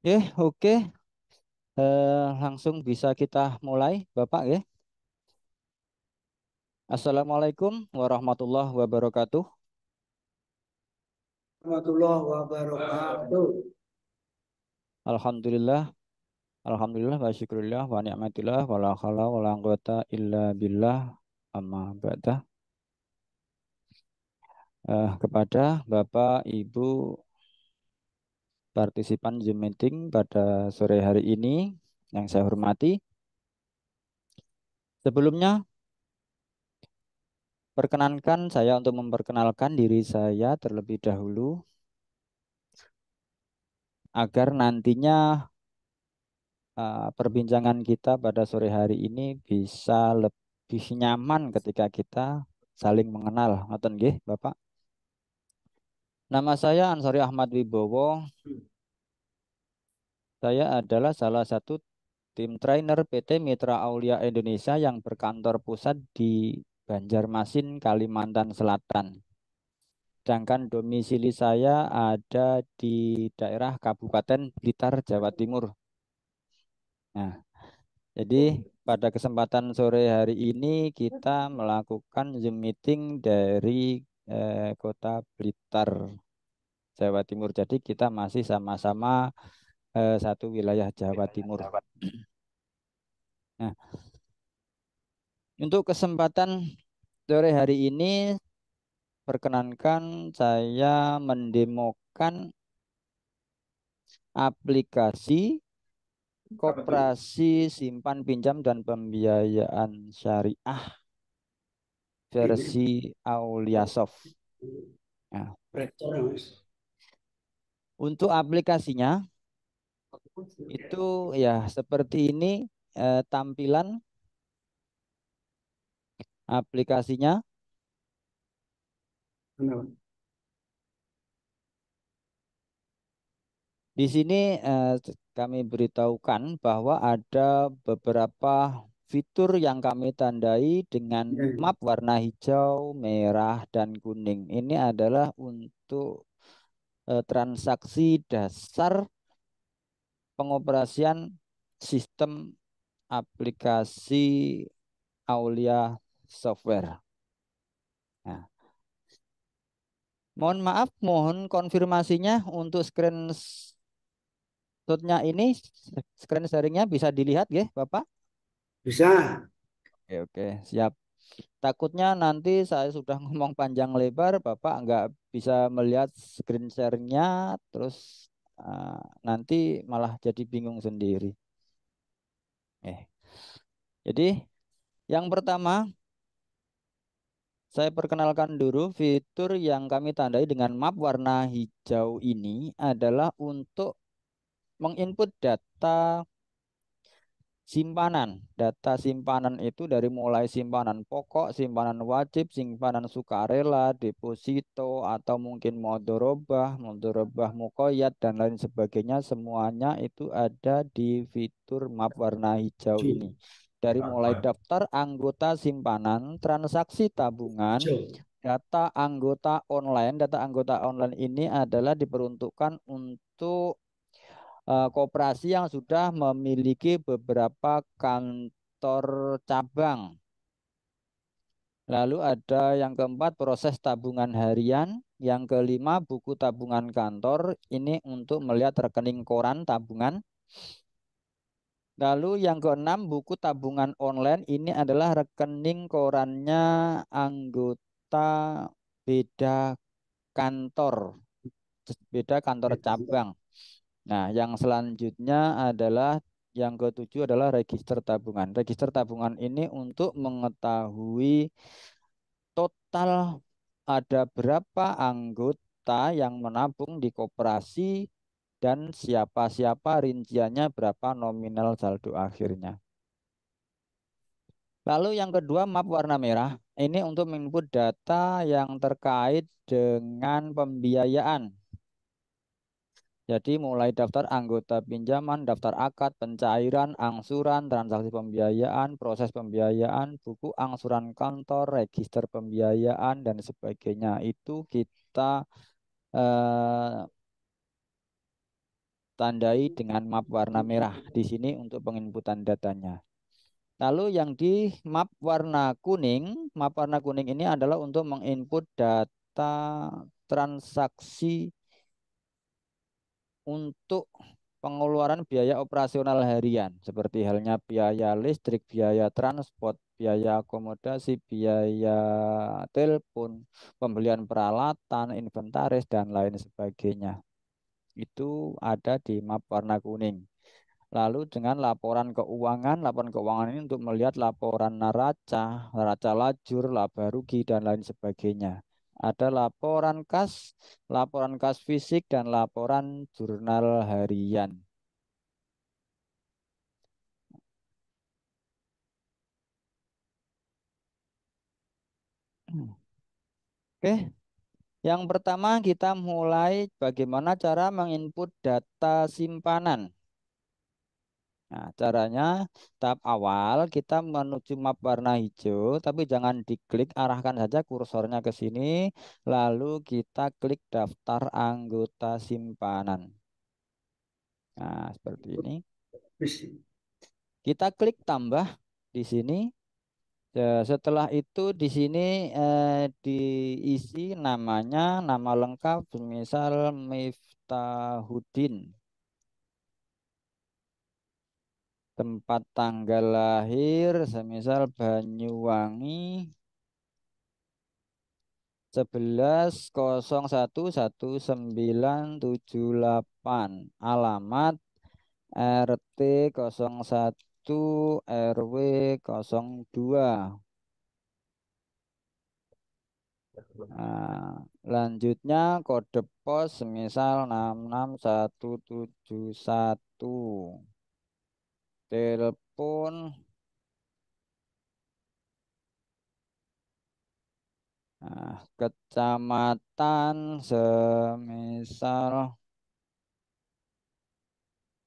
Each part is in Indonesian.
Oke. Langsung bisa kita mulai, Bapak ya. Assalamualaikum warahmatullahi wabarakatuh. Warahmatullahi wabarakatuh. Alhamdulillah, alhamdulillah wa syukurillah wa ni'matillah wa la haula wa la quwata illa billah amma ba'da. Kepada Bapak, Ibu partisipan Zoom meeting pada sore hari ini yang saya hormati. Sebelumnya, perkenankan saya untuk memperkenalkan diri saya terlebih dahulu agar nantinya perbincangan kita pada sore hari ini bisa lebih nyaman ketika kita saling mengenal. Ngoten nggih, Bapak. Nama saya Ansori Ahmad Wibowo. Saya adalah salah satu tim trainer PT Mitra Aulia Indonesia yang berkantor pusat di Banjarmasin, Kalimantan Selatan. Sedangkan domisili saya ada di daerah Kabupaten Blitar, Jawa Timur. Nah, jadi pada kesempatan sore hari ini kita melakukan Zoom meeting dari Kota Blitar, Jawa Timur. Jadi kita masih sama-sama satu wilayah Jawa Timur. Nah, untuk kesempatan sore hari ini perkenankan saya mendemokan aplikasi Apa tuh? Koperasi Simpan Pinjam dan Pembiayaan Syariah Ini versi Auliasoft. Nah, rektor, Mas. untuk aplikasinya itu ya seperti ini tampilan aplikasinya. Kenapa? Di sini kami beritahukan bahwa ada beberapa fitur yang kami tandai dengan Ya, map warna hijau, merah, dan kuning. Ini adalah untuk transaksi dasar pengoperasian sistem aplikasi Aulia Software. Nah, mohon maaf, mohon konfirmasinya untuk screenshotnya ini, screen sharingnya bisa dilihat ya, Bapak? bisa. Oke, oke, siap. Takutnya nanti saya sudah ngomong panjang lebar, Bapak nggak bisa melihat screen sharingnya, terus uh, nanti malah jadi bingung sendiri. Jadi yang pertama, saya perkenalkan dulu fitur yang kami tandai dengan map warna hijau ini adalah untuk menginput data simpanan. Data simpanan itu dari mulai simpanan pokok, simpanan wajib, simpanan sukarela, deposito, atau mungkin modorobah mukoyat, dan lain sebagainya. Semuanya itu ada di fitur map warna hijau ini. Dari mulai daftar anggota simpanan, transaksi tabungan, Hijau. data anggota online ini adalah diperuntukkan untuk koperasi yang sudah memiliki beberapa kantor cabang. Lalu ada yang keempat proses tabungan harian, yang kelima buku tabungan kantor, ini untuk melihat rekening koran tabungan. Lalu yang keenam buku tabungan online, ini adalah rekening korannya anggota beda kantor, beda kantor cabang. Nah, yang selanjutnya adalah yang ketujuh adalah register tabungan. Register tabungan ini untuk mengetahui total ada berapa anggota yang menabung di koperasi dan siapa-siapa rinciannya berapa nominal saldo akhirnya. Lalu yang kedua map warna merah. Ini untuk menginput data yang terkait dengan pembiayaan. Jadi mulai daftar anggota pinjaman, daftar akad, pencairan, angsuran, transaksi pembiayaan, proses pembiayaan, buku angsuran kantor, register pembiayaan, dan sebagainya. Itu kita eh, tandai dengan map warna merah di sini untuk penginputan datanya. Lalu yang di map warna kuning ini adalah untuk menginput data transaksi untuk pengeluaran biaya operasional harian, seperti halnya biaya listrik, biaya transport, biaya akomodasi, biaya telepon, pembelian peralatan, inventaris, dan lain sebagainya. Itu ada di map warna kuning. Lalu dengan laporan keuangan ini untuk melihat laporan neraca, neraca lajur, laba rugi, dan lain sebagainya. Ada laporan kas fisik, dan laporan jurnal harian. Oke, yang pertama kita mulai bagaimana cara menginput data simpanan. Nah, caranya tahap awal kita menuju map warna hijau, tapi jangan diklik, arahkan saja kursornya ke sini, lalu kita klik daftar anggota simpanan. Nah, seperti ini. Kita klik tambah di sini. Ya, setelah itu di sini diisi namanya, nama lengkap, misal Miftahuddin. Tempat tanggal lahir, semisal Banyuwangi 11.01.1978. Alamat RT 01 RW 02. Nah, lanjutnya kode pos semisal 66171. Telepon kecamatan semisal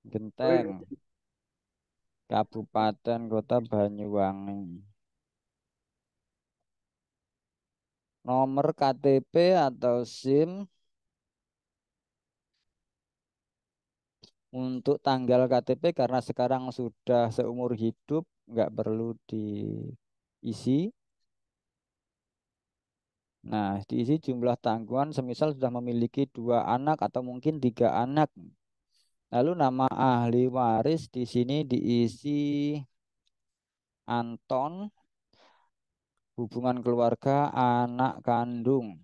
Genteng, Kabupaten Kota Banyuwangi. Nomor KTP atau SIM untuk tanggal KTP karena sekarang sudah seumur hidup, nggak perlu diisi. Nah, diisi jumlah tanggungan semisal sudah memiliki 2 anak atau mungkin 3 anak. Lalu nama ahli waris di sini diisi Anton, hubungan keluarga, anak kandung.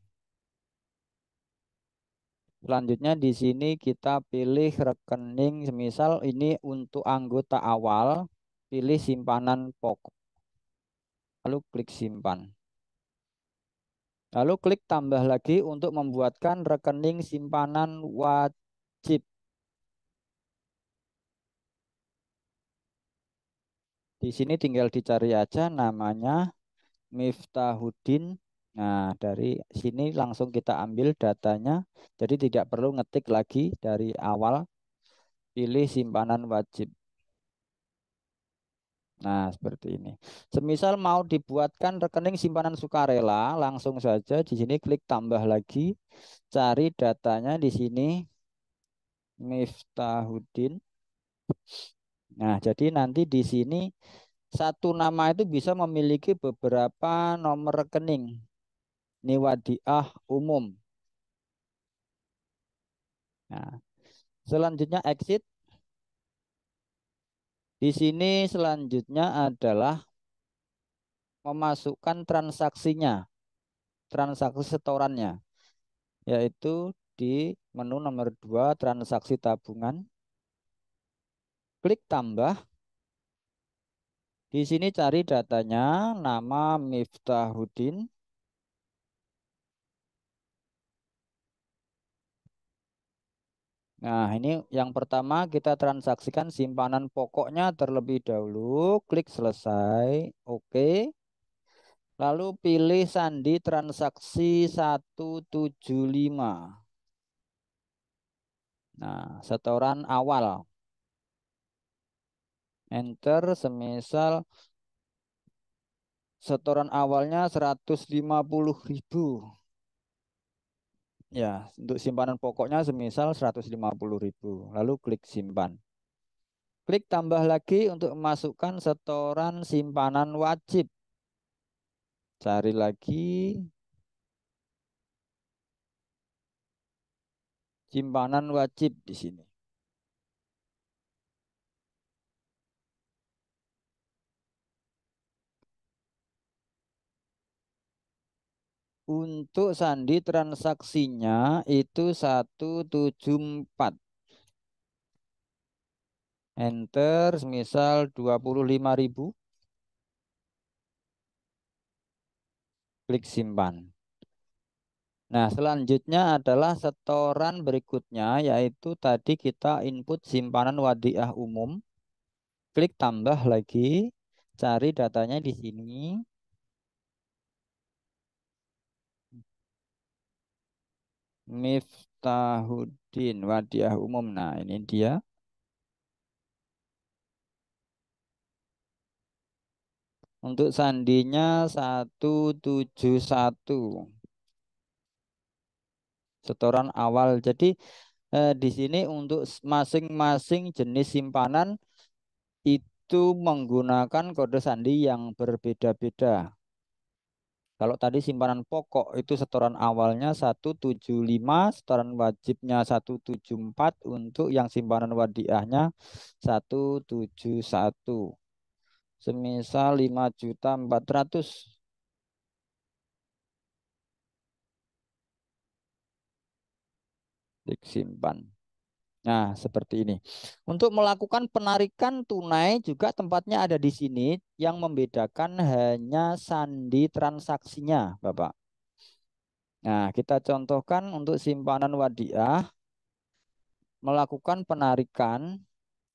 Selanjutnya di sini kita pilih rekening, semisal ini untuk anggota awal, pilih simpanan pokok. Lalu klik simpan. Lalu klik tambah lagi untuk membuatkan rekening simpanan wajib. Di sini tinggal dicari aja namanya Miftahuddin. Nah, dari sini langsung kita ambil datanya. Jadi tidak perlu ngetik lagi dari awal. Pilih simpanan wajib. Nah, seperti ini. Semisal mau dibuatkan rekening simpanan sukarela, langsung saja di sini klik tambah lagi, cari datanya di sini Miftahuddin. Nah, jadi nanti di sini satu nama itu bisa memiliki beberapa nomor rekening. Ini wadiah umum. Nah, selanjutnya exit. Di sini selanjutnya adalah memasukkan transaksinya, transaksi setorannya, yaitu di menu nomor 2 transaksi tabungan. Klik tambah. Di sini cari datanya, nama Miftahuddin. Nah, ini yang pertama kita transaksikan simpanan pokoknya terlebih dahulu. Klik selesai. Oke. Lalu pilih sandi transaksi 175. Nah, setoran awal. Enter semisal setoran awalnya 150.000. Ya, untuk simpanan pokoknya semisal 150.000. Lalu klik simpan. Klik tambah lagi untuk memasukkan setoran simpanan wajib. Cari lagi simpanan wajib di sini. Untuk sandi transaksinya itu 174. Enter, misal 25.000. Klik simpan. Nah, selanjutnya adalah setoran berikutnya, yaitu tadi kita input simpanan wadiah umum. Klik tambah lagi, cari datanya di sini. Miftahuddin wadiah umum. Nah, ini dia. Untuk sandinya 171. Setoran awal. Jadi di sini untuk masing-masing jenis simpanan itu menggunakan kode sandi yang berbeda-beda. Kalau tadi simpanan pokok itu setoran awalnya 175, setoran wajibnya 174, untuk yang simpanan wadiahnya 171. Semisal 5.400.000. Klik simpan. Nah, seperti ini. Untuk melakukan penarikan tunai juga tempatnya ada di sini. Yang membedakan hanya sandi transaksinya, Bapak. Nah, kita contohkan untuk simpanan wadiah, melakukan penarikan,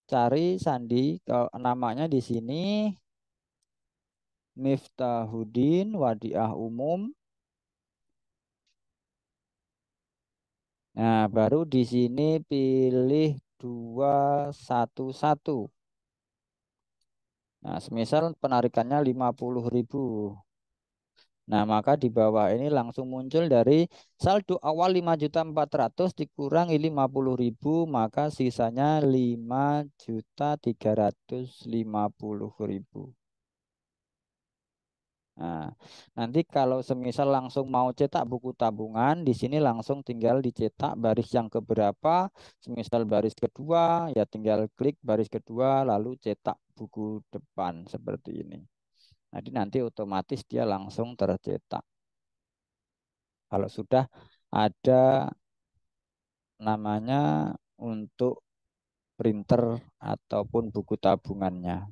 cari sandi, kalau namanya di sini Miftahuddin wadiah umum. Nah, baru di sini pilih 211. Nah, semisal penarikannya 50.000. Nah, maka di bawah ini langsung muncul dari saldo awal 5.400.000 dikurangi 50.000, maka sisanya 5.350.000. Nah, nanti kalau semisal langsung mau cetak buku tabungan, di sini langsung tinggal dicetak baris yang keberapa. Semisal baris kedua, ya tinggal klik baris kedua, lalu cetak buku depan seperti ini. Jadi nanti otomatis dia langsung tercetak. Kalau sudah ada namanya untuk printer ataupun buku tabungannya.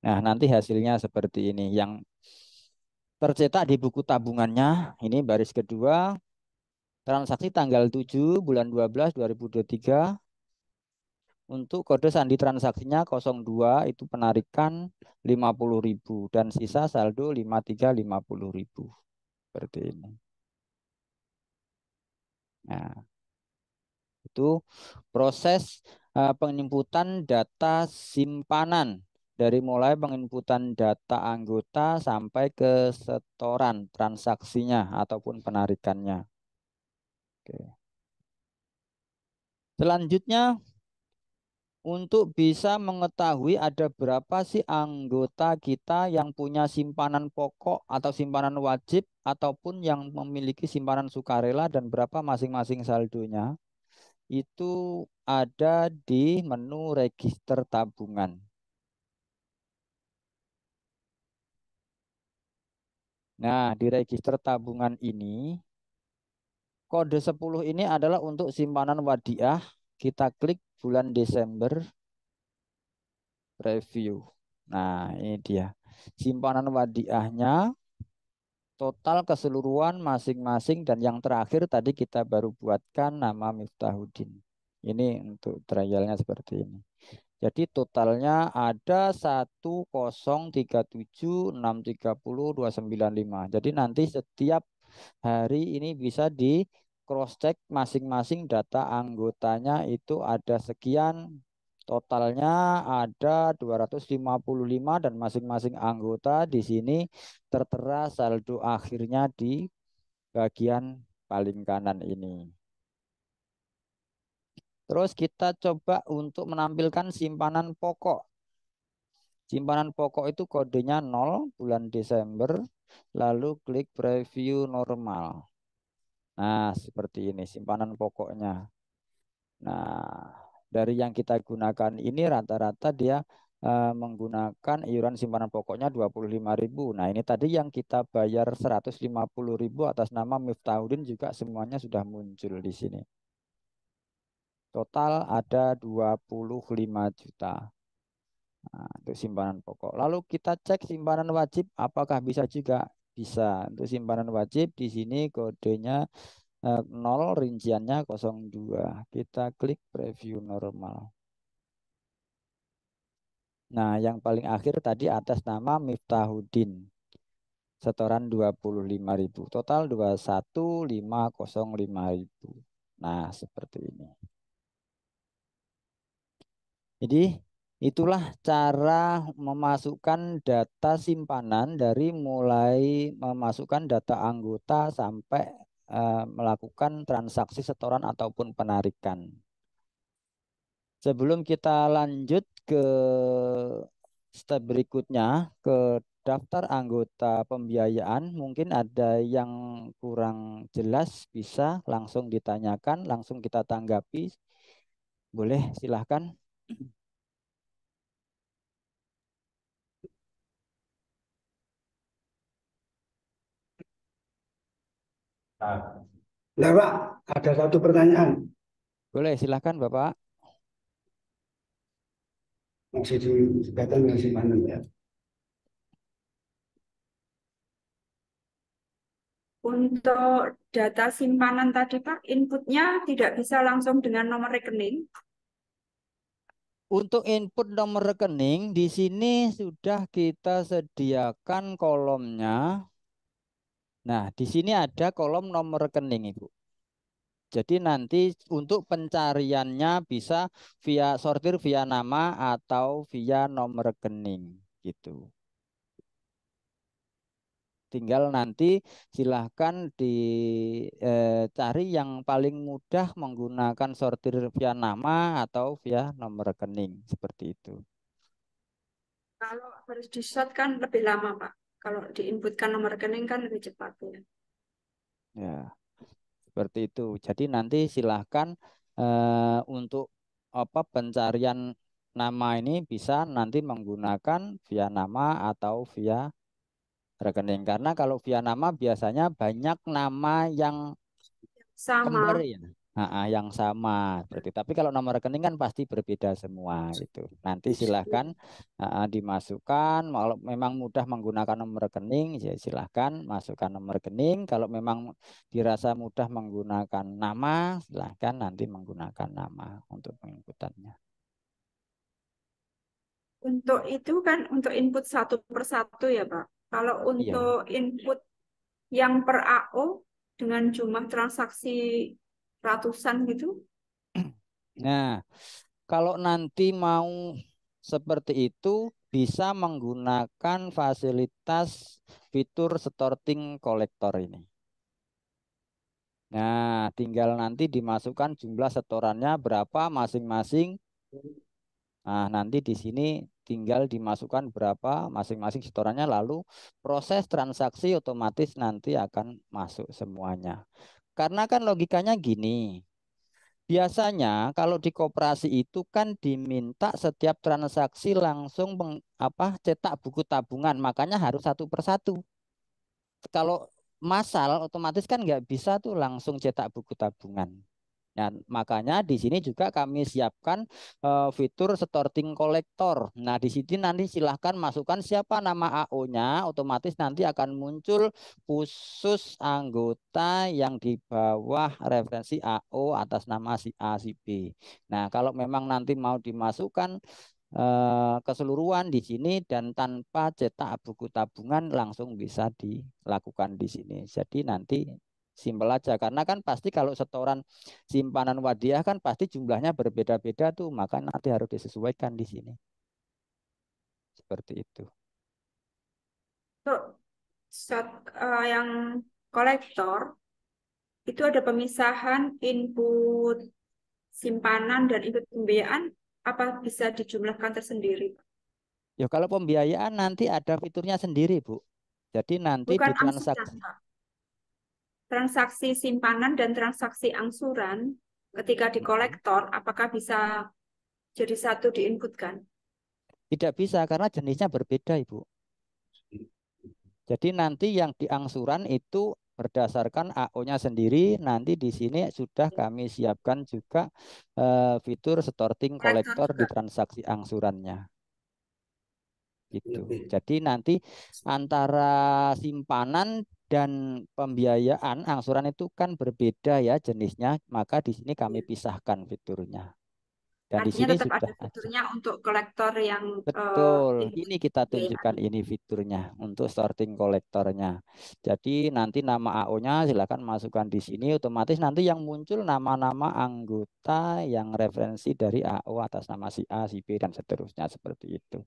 Nah, nanti hasilnya seperti ini. Yang tercetak di buku tabungannya, ini baris kedua, transaksi tanggal 7 bulan 12 2023. Untuk kode sandi transaksinya 02, itu penarikan 50.000 dan sisa saldo 53.50.000. Seperti ini. Nah, itu proses penginputan data simpanan, dari mulai penginputan data anggota sampai ke setoran transaksinya ataupun penarikannya. Oke. Selanjutnya, untuk bisa mengetahui ada berapa sih anggota kita yang punya simpanan pokok atau simpanan wajib ataupun yang memiliki simpanan sukarela dan berapa masing-masing saldonya, itu ada di menu register tabungan. Nah, di register tabungan ini, kode 10 ini adalah untuk simpanan wadiah. Kita klik bulan Desember, review. Nah, ini dia. Simpanan wadiahnya, total keseluruhan masing-masing, dan yang terakhir tadi kita baru buatkan nama Miftahuddin. Ini untuk trialnya seperti ini. Jadi totalnya ada 1037630295. Jadi nanti setiap hari ini bisa di cross check masing-masing data anggotanya itu ada sekian, totalnya ada 255 dan masing-masing anggota di sini tertera saldo akhirnya di bagian paling kanan ini. Terus kita coba untuk menampilkan simpanan pokok. Simpanan pokok itu kodenya 0 bulan Desember, lalu klik preview normal. Nah, seperti ini simpanan pokoknya. Nah, dari yang kita gunakan ini rata-rata dia menggunakan iuran simpanan pokoknya 25.000. Nah, ini tadi yang kita bayar 150.000 atas nama Miftahudin juga semuanya sudah muncul di sini. Total ada 25 juta. Nah, untuk simpanan pokok. Lalu kita cek simpanan wajib apakah bisa juga? Bisa. Untuk simpanan wajib di sini kodenya 0, rinciannya 02. Kita klik preview normal. Nah, yang paling akhir tadi atas nama Miftahudin. Setoran 25.000. Total 21.505.000. Nah, seperti ini. Jadi itulah cara memasukkan data simpanan dari mulai memasukkan data anggota sampai melakukan transaksi setoran ataupun penarikan. Sebelum kita lanjut ke step berikutnya, ke daftar anggota pembiayaan, mungkin ada yang kurang jelas, bisa langsung ditanyakan, langsung kita tanggapi. Boleh, silahkan. Nah, Pak, ada satu pertanyaan. Boleh, silahkan Bapak. Masih di kaitan dengan simpanan ya. Untuk data simpanan tadi Pak, inputnya tidak bisa langsung dengan nomor rekening. Untuk input nomor rekening, di sini sudah kita sediakan kolomnya. Nah, di sini ada kolom nomor rekening, Ibu. Jadi nanti untuk pencariannya bisa via sortir via nama atau via nomor rekening gitu. Tinggal nanti silahkan dicari yang paling mudah menggunakan sortir via nama atau via nomor rekening seperti itu. Kalau harus di-short kan lebih lama Pak. Kalau diinputkan nomor rekening kan lebih cepat ya. Ya, seperti itu. Jadi nanti silahkan untuk apa pencarian nama ini bisa nanti menggunakan via nama atau via rekening. Karena kalau via nama biasanya banyak nama yang kembar Sama. ya. Yang sama seperti. Tapi kalau nomor rekening kan pasti berbeda semua itu. Nanti silahkan dimasukkan. Kalau memang mudah menggunakan nomor rekening, ya silahkan masukkan nomor rekening. Kalau memang dirasa mudah menggunakan nama, silahkan nanti menggunakan nama untuk penginputannya. Untuk itu kan untuk input satu per satu ya Pak. Kalau Iya. untuk input yang per AO dengan jumlah transaksi ratusan gitu, Nah, kalau nanti mau seperti itu bisa menggunakan fasilitas fitur sorting kolektor ini. Nah, tinggal nanti dimasukkan jumlah setorannya berapa masing-masing. Nah, nanti di sini tinggal dimasukkan berapa masing-masing setorannya, lalu proses transaksi otomatis nanti akan masuk semuanya. Karena kan logikanya gini, biasanya kalau di koperasi itu kan diminta setiap transaksi langsung cetak buku tabungan, makanya harus satu persatu. Kalau massal otomatis kan nggak bisa tuh langsung cetak buku tabungan. Nah, makanya di sini juga kami siapkan fitur sorting kolektor. Nah, di sini nanti silahkan masukkan siapa nama AO-nya, otomatis nanti akan muncul khusus anggota yang di bawah referensi AO atas nama si A, si B. Nah, kalau memang nanti mau dimasukkan keseluruhan di sini dan tanpa cetak buku tabungan langsung bisa dilakukan di sini. Jadi nanti simpel aja karena kan pasti kalau setoran simpanan wadiah kan pasti jumlahnya berbeda-beda tuh, maka nanti harus disesuaikan di sini. Seperti itu. Untuk yang kolektor itu ada pemisahan input simpanan dan input pembiayaan, apa bisa dijumlahkan tersendiri? Ya kalau pembiayaan nanti ada fiturnya sendiri, Bu. Jadi nanti Bukan di angsuran, transaksi. Pak. Transaksi simpanan dan transaksi angsuran ketika di kolektor, apakah bisa jadi satu diinputkan? Tidak bisa karena jenisnya berbeda, Ibu. Jadi nanti yang diangsuran itu berdasarkan AO-nya sendiri. Nanti di sini sudah kami siapkan juga fitur sorting Kolektor kolektor juga. di transaksi angsurannya. Gitu. Lebih. Jadi nanti antara simpanan dan pembiayaan angsuran itu kan berbeda ya jenisnya. Maka di sini kami pisahkan fiturnya. Dan di Artinya sini tetap sudah ada ada. fiturnya untuk kolektor yang Betul, input ini kita tunjukkan pembiayaan. ini fiturnya untuk sorting kolektornya. Jadi nanti nama AO-nya silakan masukkan di sini. Otomatis nanti yang muncul nama-nama anggota yang referensi dari AO atas nama si A, si B dan seterusnya seperti itu.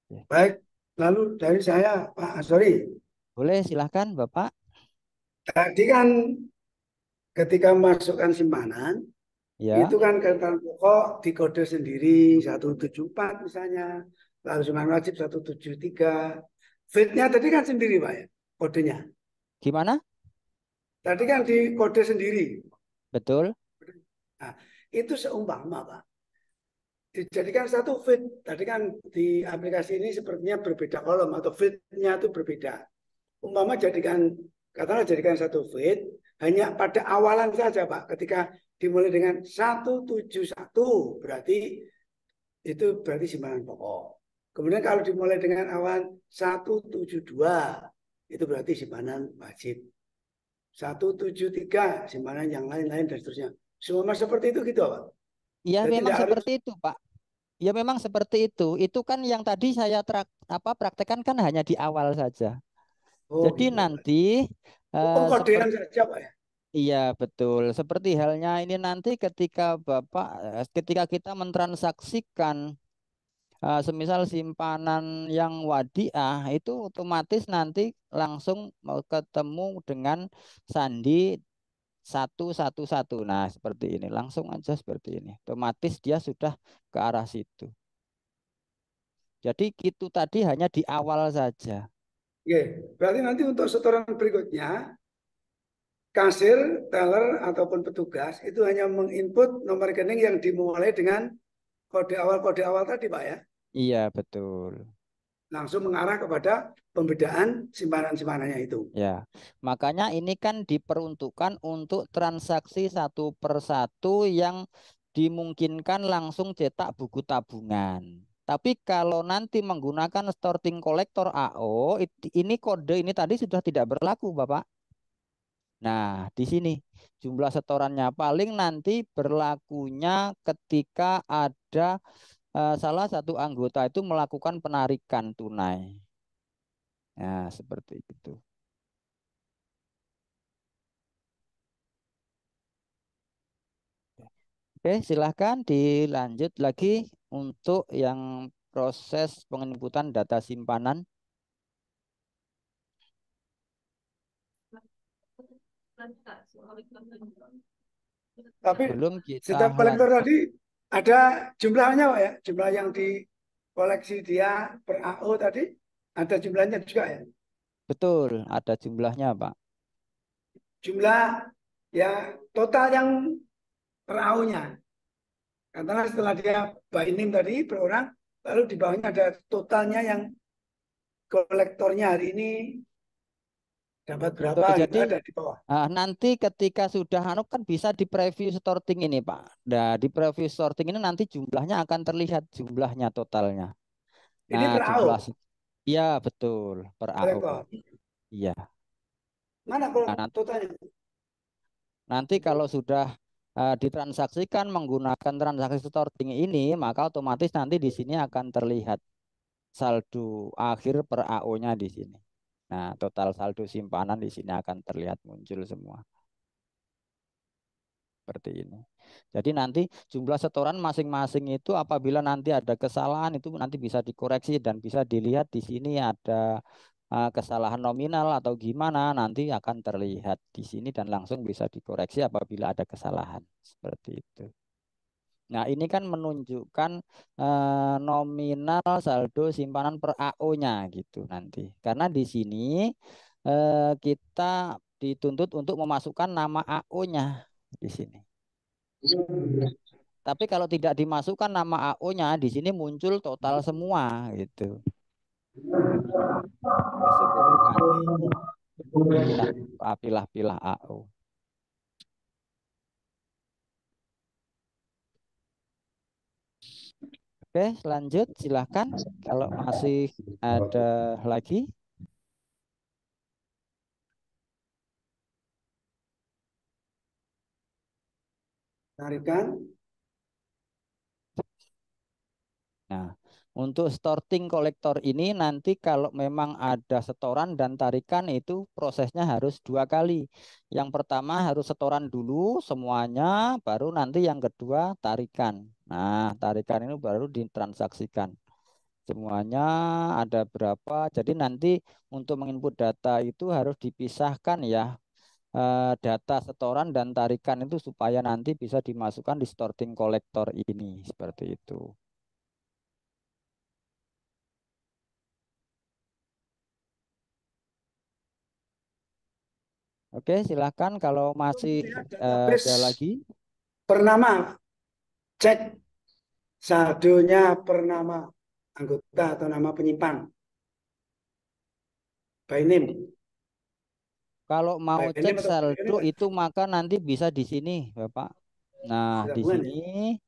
Ya. Baik, lalu dari saya, Pak Asori, Boleh silahkan Bapak. tadi kan ketika masukkan simpanan, Ya, itu kan ketentuan pokok dikode sendiri 174 misalnya, lalu simpanan wajib 173. Fitnya tadi kan sendiri, Pak ya, kodenya. gimana? Tadi kan dikode sendiri. Betul. Nah, itu seumpama, Pak. Dijadikan satu fit. Tadi kan di aplikasi ini sepertinya berbeda kolom atau fitnya itu berbeda. Umpama katakanlah jadikan satu fit, hanya pada awalan saja Pak. Ketika dimulai dengan 171, berarti simpanan pokok. Kemudian kalau dimulai dengan awalan 172, itu berarti simpanan wajib. 173, simpanan yang lain-lain dan seterusnya. Semua seperti itu gitu Pak. Ya Jadi memang tidak harus. seperti itu Pak. Ya memang seperti itu. Itu kan yang tadi saya praktekkan kan hanya di awal saja. Oh Jadi gitu. nanti Pengkodean seperti saja Pak ya. iya betul. Seperti halnya ini nanti ketika Bapak ketika kita mentransaksikan semisal simpanan yang wadiah itu otomatis nanti langsung mau ketemu dengan sandi 111. Nah, seperti ini. Langsung aja seperti ini. Otomatis dia sudah ke arah situ. Jadi itu tadi hanya di awal saja. Oke, berarti nanti untuk setoran berikutnya, kasir, teller, ataupun petugas itu hanya menginput nomor rekening yang dimulai dengan kode awal tadi, Pak ya. Iya, betul. Langsung mengarah kepada pembedaan simpanan-simpanannya itu. Ya, makanya ini kan diperuntukkan untuk transaksi satu persatu yang dimungkinkan langsung cetak buku tabungan. Tapi kalau nanti menggunakan sorting kolektor AO, ini kode ini tadi sudah tidak berlaku, Bapak. Nah, di sini jumlah setorannya paling nanti berlakunya ketika ada salah satu anggota itu melakukan penarikan tunai. Nah, seperti itu. Oke, silahkan dilanjut lagi untuk yang proses penginputan data simpanan. Tapi Sebelum kita setiap kolektor lanjut, tadi ada jumlahnya, Pak ya. Jumlah yang dikoleksi dia per AO tadi ada jumlahnya juga ya. betul ada jumlahnya, Pak. Jumlah ya total yang per AO-nya. Karena setelah dia by name tadi per orang, lalu di bawahnya ada totalnya yang kolektornya hari ini dapat Betul, berapa gitu jadi ada di bawah. nanti ketika sudah anu kan bisa di preview sorting ini, Pak. Nah, di preview sorting ini nanti jumlahnya akan terlihat jumlahnya totalnya. Ini Nah, per AO iya betul per AO. kolektor. Iya. Mana Nah, kalau totalnya? nanti kalau sudah ditransaksikan menggunakan transaksi sorting ini, maka otomatis nanti di sini akan terlihat saldo akhir per AO-nya di sini. Nah, total saldo simpanan di sini akan terlihat muncul semua. Seperti ini. Jadi nanti jumlah setoran masing-masing itu apabila nanti ada kesalahan itu nanti bisa dikoreksi dan bisa dilihat di sini ada kesalahan nominal atau gimana nanti akan terlihat di sini dan langsung bisa dikoreksi apabila ada kesalahan. Seperti itu. Nah, ini kan menunjukkan nominal saldo simpanan per AO-nya gitu nanti. Karena di sini kita dituntut untuk memasukkan nama AO-nya di sini. Tapi kalau tidak dimasukkan nama AO-nya, di sini muncul total semua gitu. Keseluruhan ini. Pilah-pilah AO. Oke, lanjut silahkan. Kalau masih ada lagi. Tarikan. Nah, untuk starting kolektor ini nanti kalau memang ada setoran dan tarikan itu prosesnya harus 2 kali. Yang pertama harus setoran dulu semuanya, baru nanti yang kedua tarikan. Nah, tarikan ini baru ditransaksikan. Semuanya ada berapa, jadi nanti untuk menginput data itu harus dipisahkan ya. Data setoran dan tarikan itu supaya nanti bisa dimasukkan di starting kolektor ini, seperti itu. Oke, silahkan kalau masih Database ada lagi. per nama. Cek saldonya per nama anggota atau nama penyimpan. By name. Kalau mau By cek name atau by saldo name itu maka nanti bisa di sini, Bapak. Nah, di gabungan sini ya.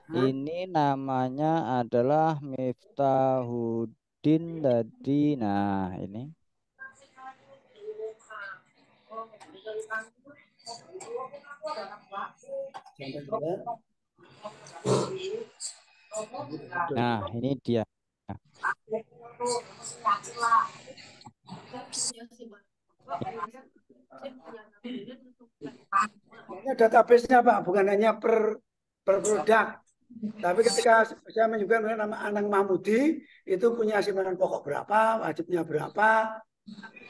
Hah? ini namanya adalah Miftahudin tadi. Nah, ini. Sampai dua. Nah, ini dia. Nah, Sebenarnya database-nya Pak, bukan hanya per produk. Tapi ketika saya menyebutkan nama Anang Mahmudi, itu punya simpanan pokok berapa, wajibnya berapa,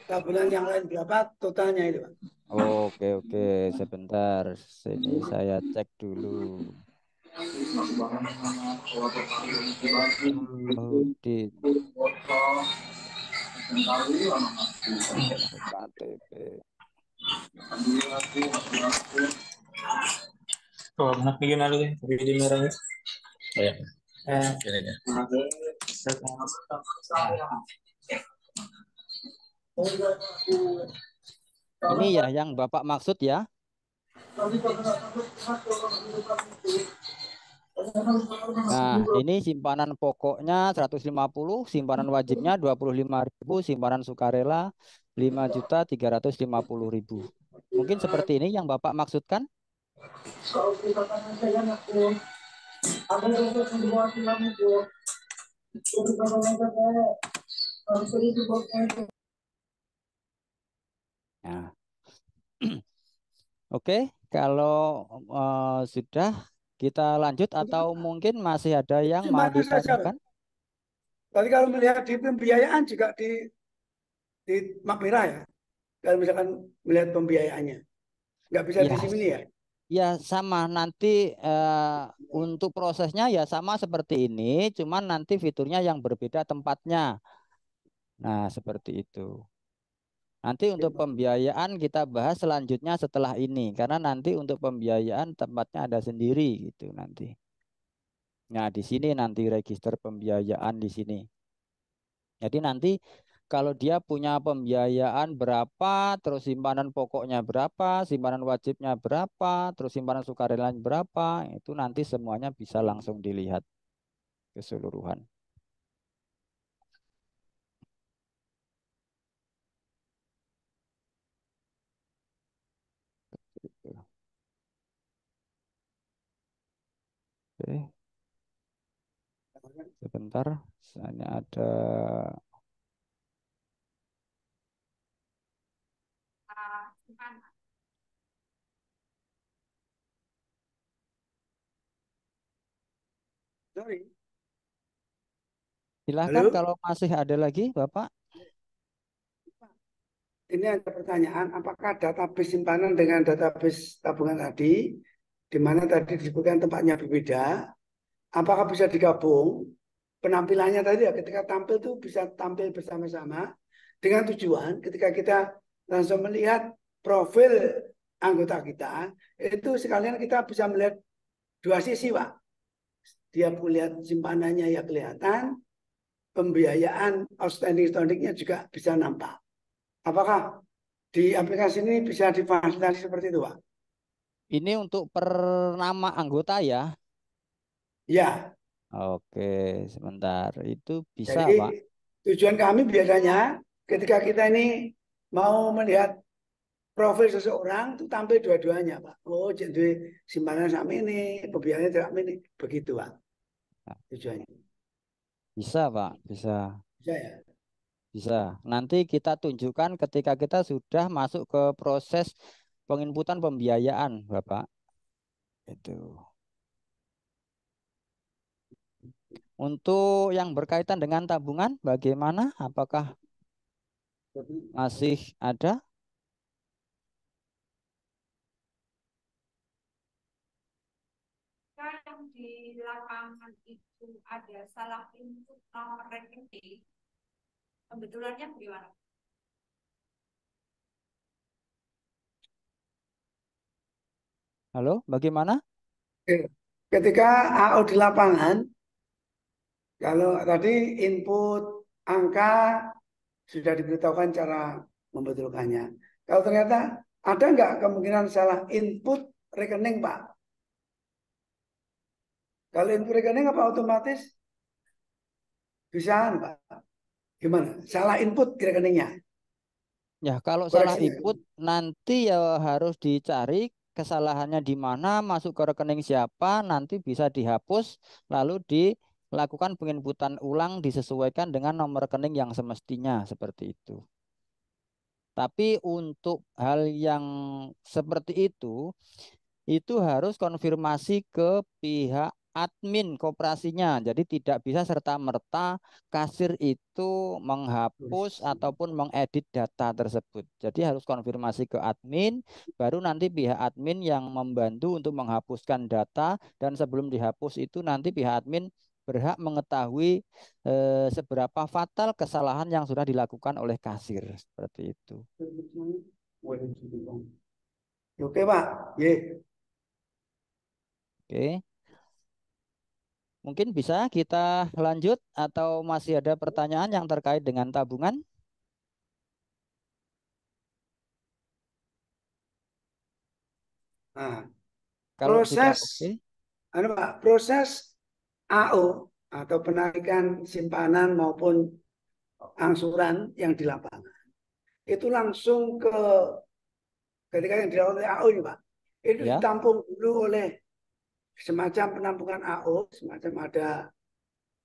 tabungan yang lain berapa, totalnya itu Pak. oke, oke. Sebentar. Sini saya cek dulu. Miftahudin. KTP. Oh, anak bikin lalu ya, video merahnya. Oh, ya. Ini dia. Ini ya yang Bapak maksud ya. Nah, ini simpanan pokoknya 150, simpanan wajibnya 25.000, simpanan sukarela 5.350.000. Mungkin seperti ini yang Bapak maksudkan? Nah, oke, kalau sudah kita lanjut atau mungkin masih ada yang Di mau mana saja Pak. ditanyakan? Tapi kalau melihat di pembiayaan juga di mak merah ya. Kalau misalkan melihat pembiayaannya, nggak bisa di Ya, sini ya. ya sama nanti untuk prosesnya ya sama seperti ini, cuman nanti fiturnya yang berbeda tempatnya. Nah, seperti itu. Nanti untuk pembiayaan kita bahas selanjutnya setelah ini, karena nanti untuk pembiayaan tempatnya ada sendiri gitu nanti. Nah, di sini nanti register pembiayaan di sini. Jadi nanti kalau dia punya pembiayaan berapa, terus simpanan pokoknya berapa, simpanan wajibnya berapa, terus simpanan sukarela berapa, itu nanti semuanya bisa langsung dilihat keseluruhan. Gitu. Oke, sebentar. Hanya ada Simpanan. Sorry. Silahkan Halo? kalau masih ada lagi, Bapak. Ini ada pertanyaan, apakah database simpanan dengan database tabungan tadi, di mana tadi disebutkan tempatnya berbeda, apakah bisa digabung? Penampilannya tadi ya, ketika tampil itu bisa tampil bersama-sama dengan tujuan ketika kita langsung melihat profil anggota kita, itu sekalian kita bisa melihat dua sisi, Pak. Dia melihat simpanannya ya kelihatan, pembiayaan outstanding-nya juga bisa nampak. Apakah di aplikasi ini bisa difasilitasi seperti itu, Pak? Ini untuk per nama anggota ya. Ya, Oke, sebentar. Itu bisa, jadi Pak. tujuan kami biasanya ketika kita ini mau melihat profil seseorang itu tampil dua-duanya, Pak. Oh, jadi simpanan sama ini, pembiayaan sama ini, begitu, Pak. Tujuannya. Bisa, Pak. Bisa. Bisa ya? Bisa. Nanti kita tunjukkan ketika kita sudah masuk ke proses penginputan pembiayaan, Bapak. Itu. Untuk yang berkaitan dengan tabungan, bagaimana? Apakah masih ada? Yang di lapangan itu ada salah input nomor rekening, pembetulannya bagaimana? Halo, bagaimana? Ketika AO di lapangan, kalau tadi input angka sudah diberitahukan cara membetulkannya. Kalau ternyata ada nggak kemungkinan salah input rekening, Pak? Kalau input rekening apa otomatis bisa, Pak? Gimana? Salah input di rekeningnya. Ya, kalau salah Koreksinya. input nanti ya harus dicari kesalahannya di mana, masuk ke rekening siapa, nanti bisa dihapus, lalu dilakukan penginputan ulang disesuaikan dengan nomor rekening yang semestinya seperti itu. Tapi untuk hal yang seperti itu harus konfirmasi ke pihak admin koperasinya. Jadi tidak bisa serta-merta kasir itu menghapus ataupun mengedit data tersebut. Jadi harus konfirmasi ke admin, baru nanti pihak admin yang membantu untuk menghapuskan data, dan sebelum dihapus itu nanti pihak admin berhak mengetahui seberapa fatal kesalahan yang sudah dilakukan oleh kasir seperti itu. Oke, Pak. Ye. Oke. Mungkin bisa kita lanjut atau masih ada pertanyaan yang terkait dengan tabungan? Nah, Kalau sudah proses oke, Pak, proses AO atau penarikan simpanan maupun angsuran yang di lapangan itu langsung ke ketika yang dilakukan oleh AO ini, Pak. Itu ya. ditampung dulu oleh semacam penampungan AO, semacam ada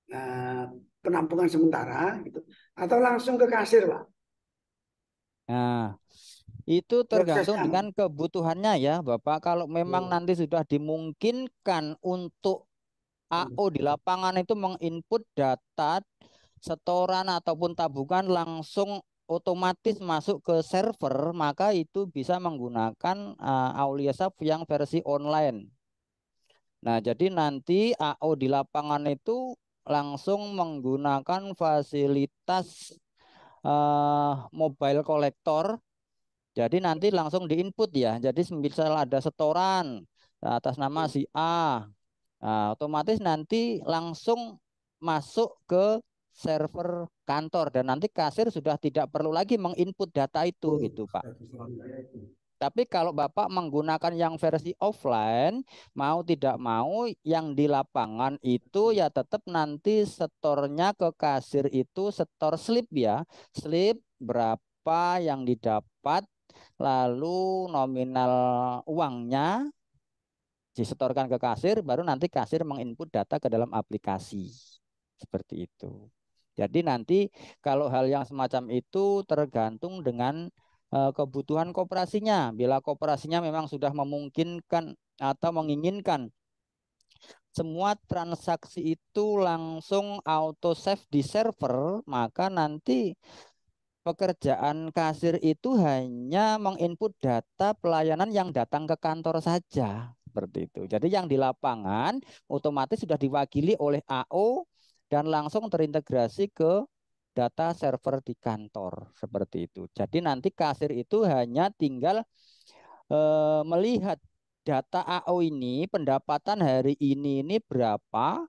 eh, penampungan sementara gitu, atau langsung ke kasir, Pak. Nah, itu tergantung Prosesnya. dengan kebutuhannya ya, Bapak. Kalau memang Oh. nanti sudah dimungkinkan untuk AO di lapangan itu menginput data setoran ataupun tabungan langsung otomatis masuk ke server, maka itu bisa menggunakan Auliasaf yang versi online. Nah, jadi nanti AO di lapangan itu langsung menggunakan fasilitas mobile kolektor. Jadi nanti langsung diinput ya. Jadi misal ada setoran atas nama si A, nah, otomatis nanti langsung masuk ke server kantor, dan nanti kasir sudah tidak perlu lagi menginput data itu gitu, Pak. Tapi kalau Bapak menggunakan yang versi offline, mau tidak mau yang di lapangan itu ya tetap nanti setornya ke kasir itu setor slip ya. Slip berapa yang didapat, lalu nominal uangnya, disetorkan ke kasir, baru nanti kasir menginput data ke dalam aplikasi. Seperti itu. Jadi nanti kalau hal yang semacam itu tergantung dengan kebutuhan koperasinya. Bila koperasinya memang sudah memungkinkan atau menginginkan semua transaksi itu langsung auto save di server, maka nanti pekerjaan kasir itu hanya menginput data pelayanan yang datang ke kantor saja. Seperti itu. Jadi yang di lapangan otomatis sudah diwakili oleh AO dan langsung terintegrasi ke data server di kantor. Seperti itu. Jadi nanti kasir itu hanya tinggal melihat data AO ini, pendapatan hari ini berapa,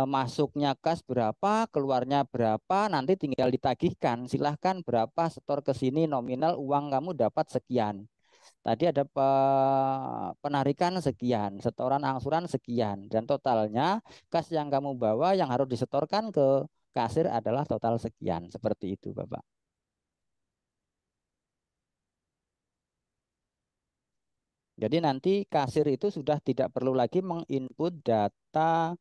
masuknya kas berapa, keluarnya berapa, nanti tinggal ditagihkan. Silahkan berapa, setor ke sini nominal uang kamu dapat sekian. Tadi ada penarikan sekian, setoran angsuran sekian, dan totalnya kas yang kamu bawa yang harus disetorkan ke kasir adalah total sekian. Seperti itu, Bapak. Jadi nanti kasir itu sudah tidak perlu lagi menginput data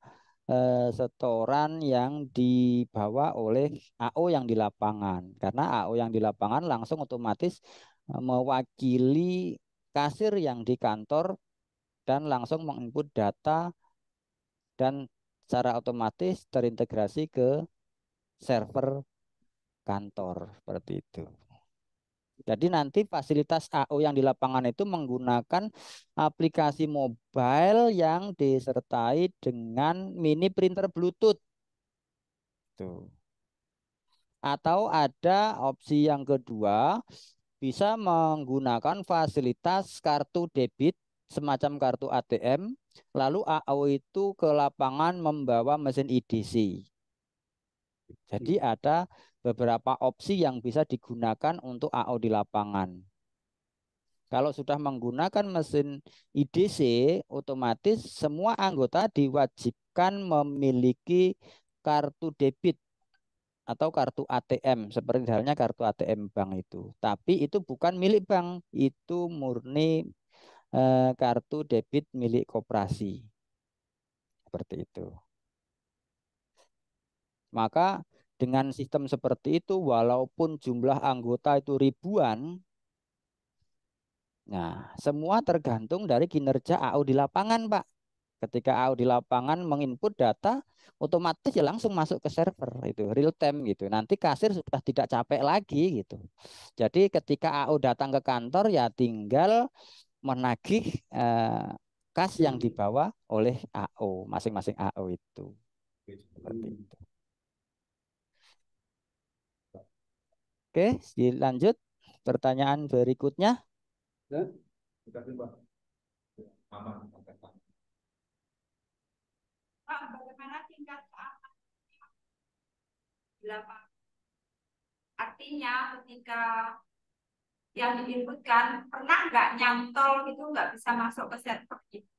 setoran yang dibawa oleh AO yang di lapangan. Karena AO yang di lapangan langsung otomatis mewakili kasir yang di kantor dan langsung menginput data dan secara otomatis terintegrasi ke server kantor. Seperti itu. Jadi nanti fasilitas AO yang di lapangan itu menggunakan aplikasi mobile yang disertai dengan mini printer Bluetooth. Tuh. Atau ada opsi yang kedua, bisa menggunakan fasilitas kartu debit semacam kartu ATM, lalu AO itu ke lapangan membawa mesin EDC. Jadi ada beberapa opsi yang bisa digunakan untuk AO di lapangan. Kalau sudah menggunakan mesin IDC, otomatis semua anggota diwajibkan memiliki kartu debit atau kartu ATM, seperti halnya kartu ATM bank itu. Tapi itu bukan milik bank, itu murni kartu debit milik koperasi. Seperti itu. Maka dengan sistem seperti itu, walaupun jumlah anggota itu ribuan, nah, semua tergantung dari kinerja AO di lapangan, Pak. Ketika AO di lapangan menginput data, otomatis ya langsung masuk ke server itu real time gitu. Nanti kasir sudah tidak capek lagi gitu. Jadi ketika AO datang ke kantor ya tinggal menagih kas yang dibawa oleh AO, masing-masing AO itu. Seperti itu. Oke, lanjut pertanyaan berikutnya. Pak, bagaimana tingkat keamanan di lapangan? Artinya ketika yang diinputkan pernah nggak nyantol gitu nggak bisa masuk ke server gitu.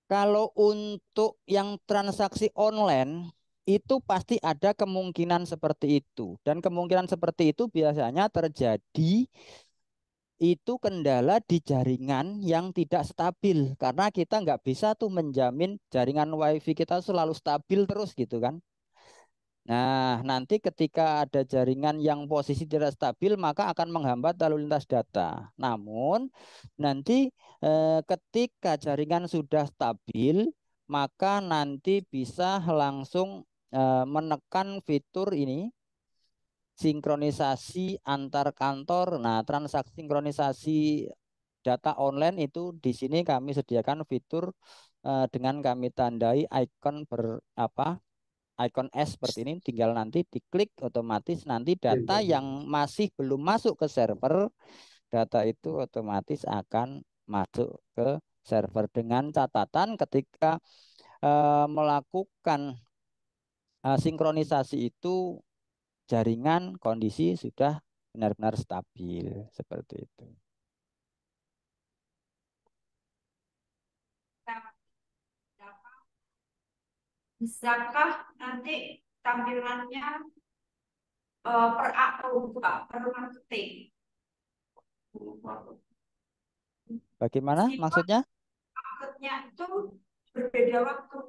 Kalau untuk yang transaksi online itu pasti ada kemungkinan seperti itu. Dan kemungkinan seperti itu biasanya terjadi itu kendala di jaringan yang tidak stabil. Karena kita nggak bisa tuh menjamin jaringan WiFi kita selalu stabil terus gitu kan. Nah, nanti ketika ada jaringan yang posisi tidak stabil, maka akan menghambat lalu lintas data. Namun, nanti ketika jaringan sudah stabil, maka nanti bisa langsung menekan fitur ini, sinkronisasi antar kantor. Nah, transaksi sinkronisasi data online itu di sini kami sediakan fitur dengan kami tandai ikon ikon S seperti ini, tinggal nanti diklik otomatis nanti data yang masih belum masuk ke server, data itu otomatis akan masuk ke server dengan catatan ketika melakukan sinkronisasi itu jaringan kondisi sudah benar-benar stabil seperti itu. Bisakah nanti tampilannya per AO, Pak, per marketing? Bagaimana Meskipun maksudnya? outputnya itu berbeda waktu.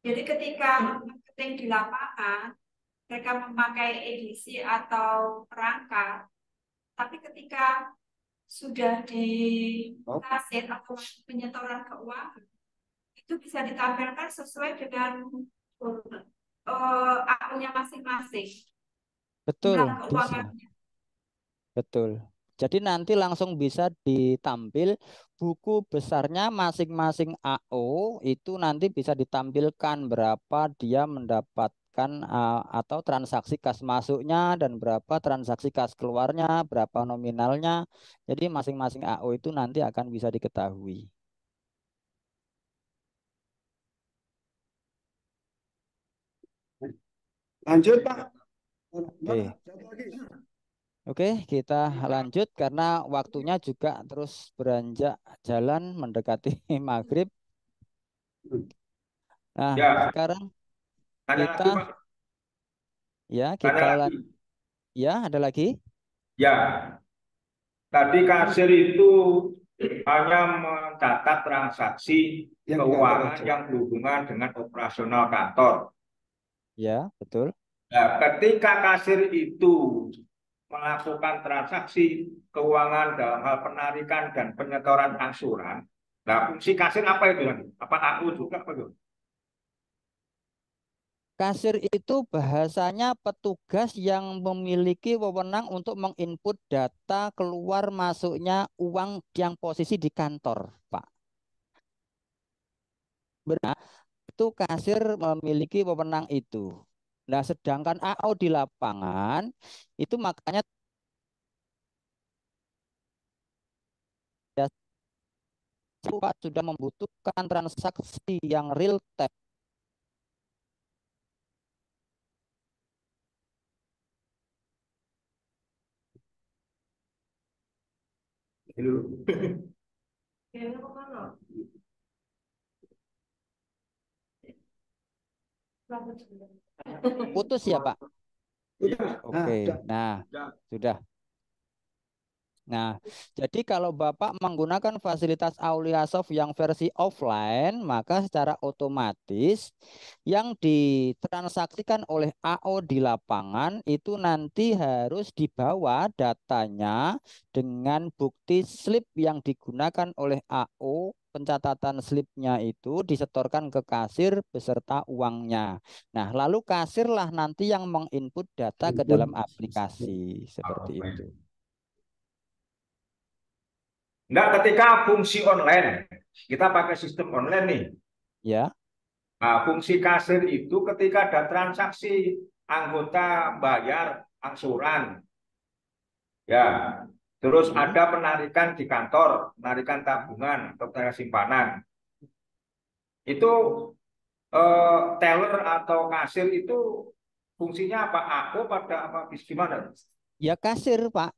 Jadi ketika marketing di lapangan, mereka memakai edisi atau perangkat, tapi ketika sudah di kasir atau penyetoran keuangan, itu bisa ditampilkan sesuai dengan akunnya masing-masing, Betul, tingkat bisa. keuangannya. Betul. Jadi nanti langsung bisa ditampil buku besarnya masing-masing AO itu nanti bisa ditampilkan berapa dia mendapatkan atau transaksi kas masuknya dan berapa transaksi kas keluarnya, berapa nominalnya. Jadi masing-masing AO itu nanti akan bisa diketahui. Lanjut Pak. Oke. Satu lagi. Oke, kita lanjut karena waktunya juga terus beranjak jalan mendekati maghrib. Nah, Ya, sekarang tanya kita lagi Pak. ya Tanya kita lagi. ya ada lagi. Ya, tadi kasir itu hanya mencatat transaksi keuangan yang berhubungan dengan operasional kantor. Ya, betul. Nah, ketika kasir itu melakukan transaksi keuangan dalam hal penarikan dan penyetoran angsuran, nah fungsi kasir apa itu nanti? Apa AU juga apa itu? Kasir itu bahasanya petugas yang memiliki wewenang untuk menginput data keluar masuknya uang yang posisi di kantor, Pak. Benar, itu kasir memiliki wewenang itu. Nah, sedangkan AO di lapangan itu makanya Pak sudah membutuhkan transaksi yang real time. Putus ya, Pak? Oke, nah sudah. Nah, jadi kalau Bapak menggunakan fasilitas Auliasoft yang versi offline, maka secara otomatis yang ditransaksikan oleh AO di lapangan itu nanti harus dibawa datanya dengan bukti slip yang digunakan oleh AO. Pencatatan slipnya itu disetorkan ke kasir beserta uangnya. Nah, lalu kasirlah nanti yang menginput data ke dalam aplikasi seperti itu. Enggak, ketika fungsi online, kita pakai sistem online nih. Ya. Nah, fungsi kasir itu ketika ada transaksi anggota bayar angsuran, ya, terus ada penarikan di kantor, penarikan tabungan atau penarikan simpanan, itu teller atau kasir itu fungsinya apa? Aku pada apa gimana? Ya kasir, Pak.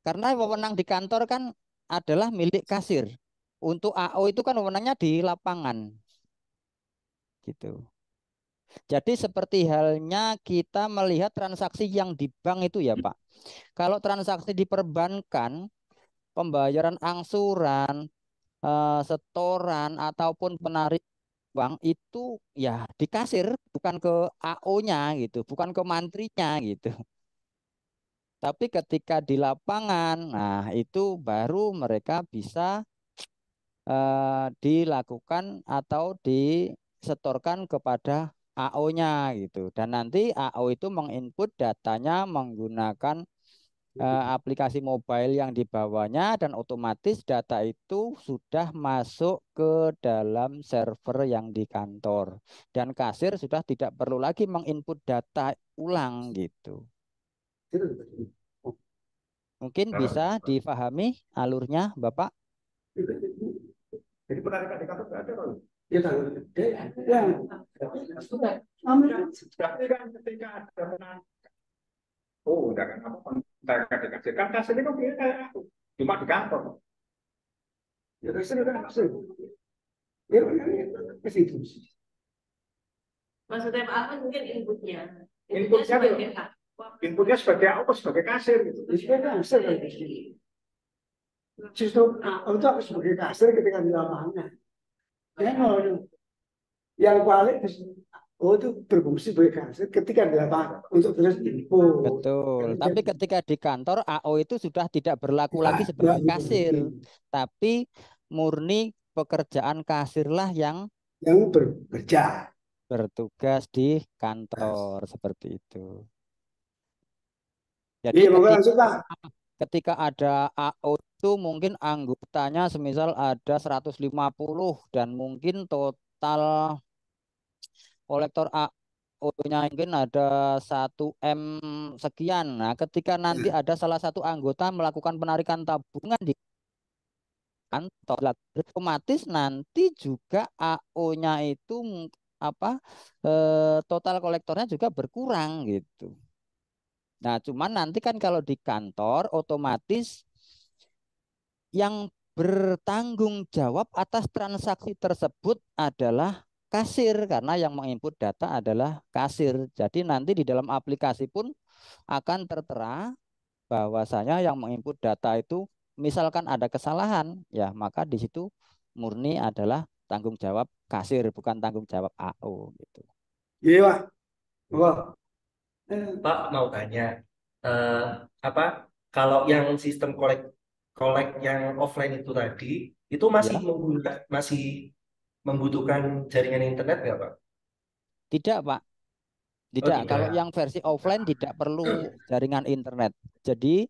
Karena wewenang di kantor kan adalah milik kasir. Untuk AO itu kan wewenangnya di lapangan. Gitu. Jadi seperti halnya kita melihat transaksi yang di bank itu ya, Pak. Kalau transaksi di perbankan, pembayaran angsuran, setoran ataupun penarik uang itu ya di kasir, bukan ke AO-nya gitu, bukan ke mantrinya gitu. Tapi ketika di lapangan, nah itu baru mereka bisa dilakukan atau disetorkan kepada AO-nya gitu. Dan nanti AO itu menginput datanya menggunakan aplikasi mobile yang dibawanya dan otomatis data itu sudah masuk ke dalam server yang di kantor. Dan kasir sudah tidak perlu lagi menginput data ulang gitu. Mungkin bisa difahami alurnya, Bapak? Jadi penarikan di kantor ada kalau Ya, tapi kan ketika ada penarikan, oh udah kan apa penarikan di kasir kan kasir itu kayak aku, cuma di kantor. ya kasih udah kasih. Ya, ke situ. Maksudnya Pak Ahmad mungkin inputnya. Inputnya sebagai apa? inputnya sebagai apa? Sebagai kasir gitu. Sebagai kasir. Justru AO itu harus sebagai kasir ketika di lapangan. Ya, yang balik itu berfungsi sebagai kasir ketika di lapangan untuk terus info. Betul. Tapi ketika di kantor AO itu sudah tidak berlaku Ya, lagi ya, sebagai betul. kasir, tapi murni pekerjaan kasirlah yang Yang bekerja. bertugas di kantor seperti itu. Jadi Iya, monggo lanjut Pak. ketika ada AO itu mungkin anggotanya semisal ada 150 dan mungkin total kolektor AO-nya mungkin ada 1 M sekian. Nah, ketika nanti ada salah satu anggota melakukan penarikan tabungan di kantor, otomatis nanti juga AO-nya itu apa total kolektornya juga berkurang gitu. Nah, cuman nanti kan kalau di kantor otomatis yang bertanggung jawab atas transaksi tersebut adalah kasir karena yang menginput data adalah kasir. Jadi nanti di dalam aplikasi pun akan tertera bahwasanya yang menginput data itu misalkan ada kesalahan, ya maka di situ murni adalah tanggung jawab kasir bukan tanggung jawab AO gitu. Iya Pak. Monggo. Pak mau tanya, eh, apa kalau yang sistem kolek yang offline itu tadi itu Ya, masih membutuhkan jaringan internet nggak Pak? tidak Pak. Oh Tidak, kalau tidak. yang versi offline tidak perlu jaringan internet. Jadi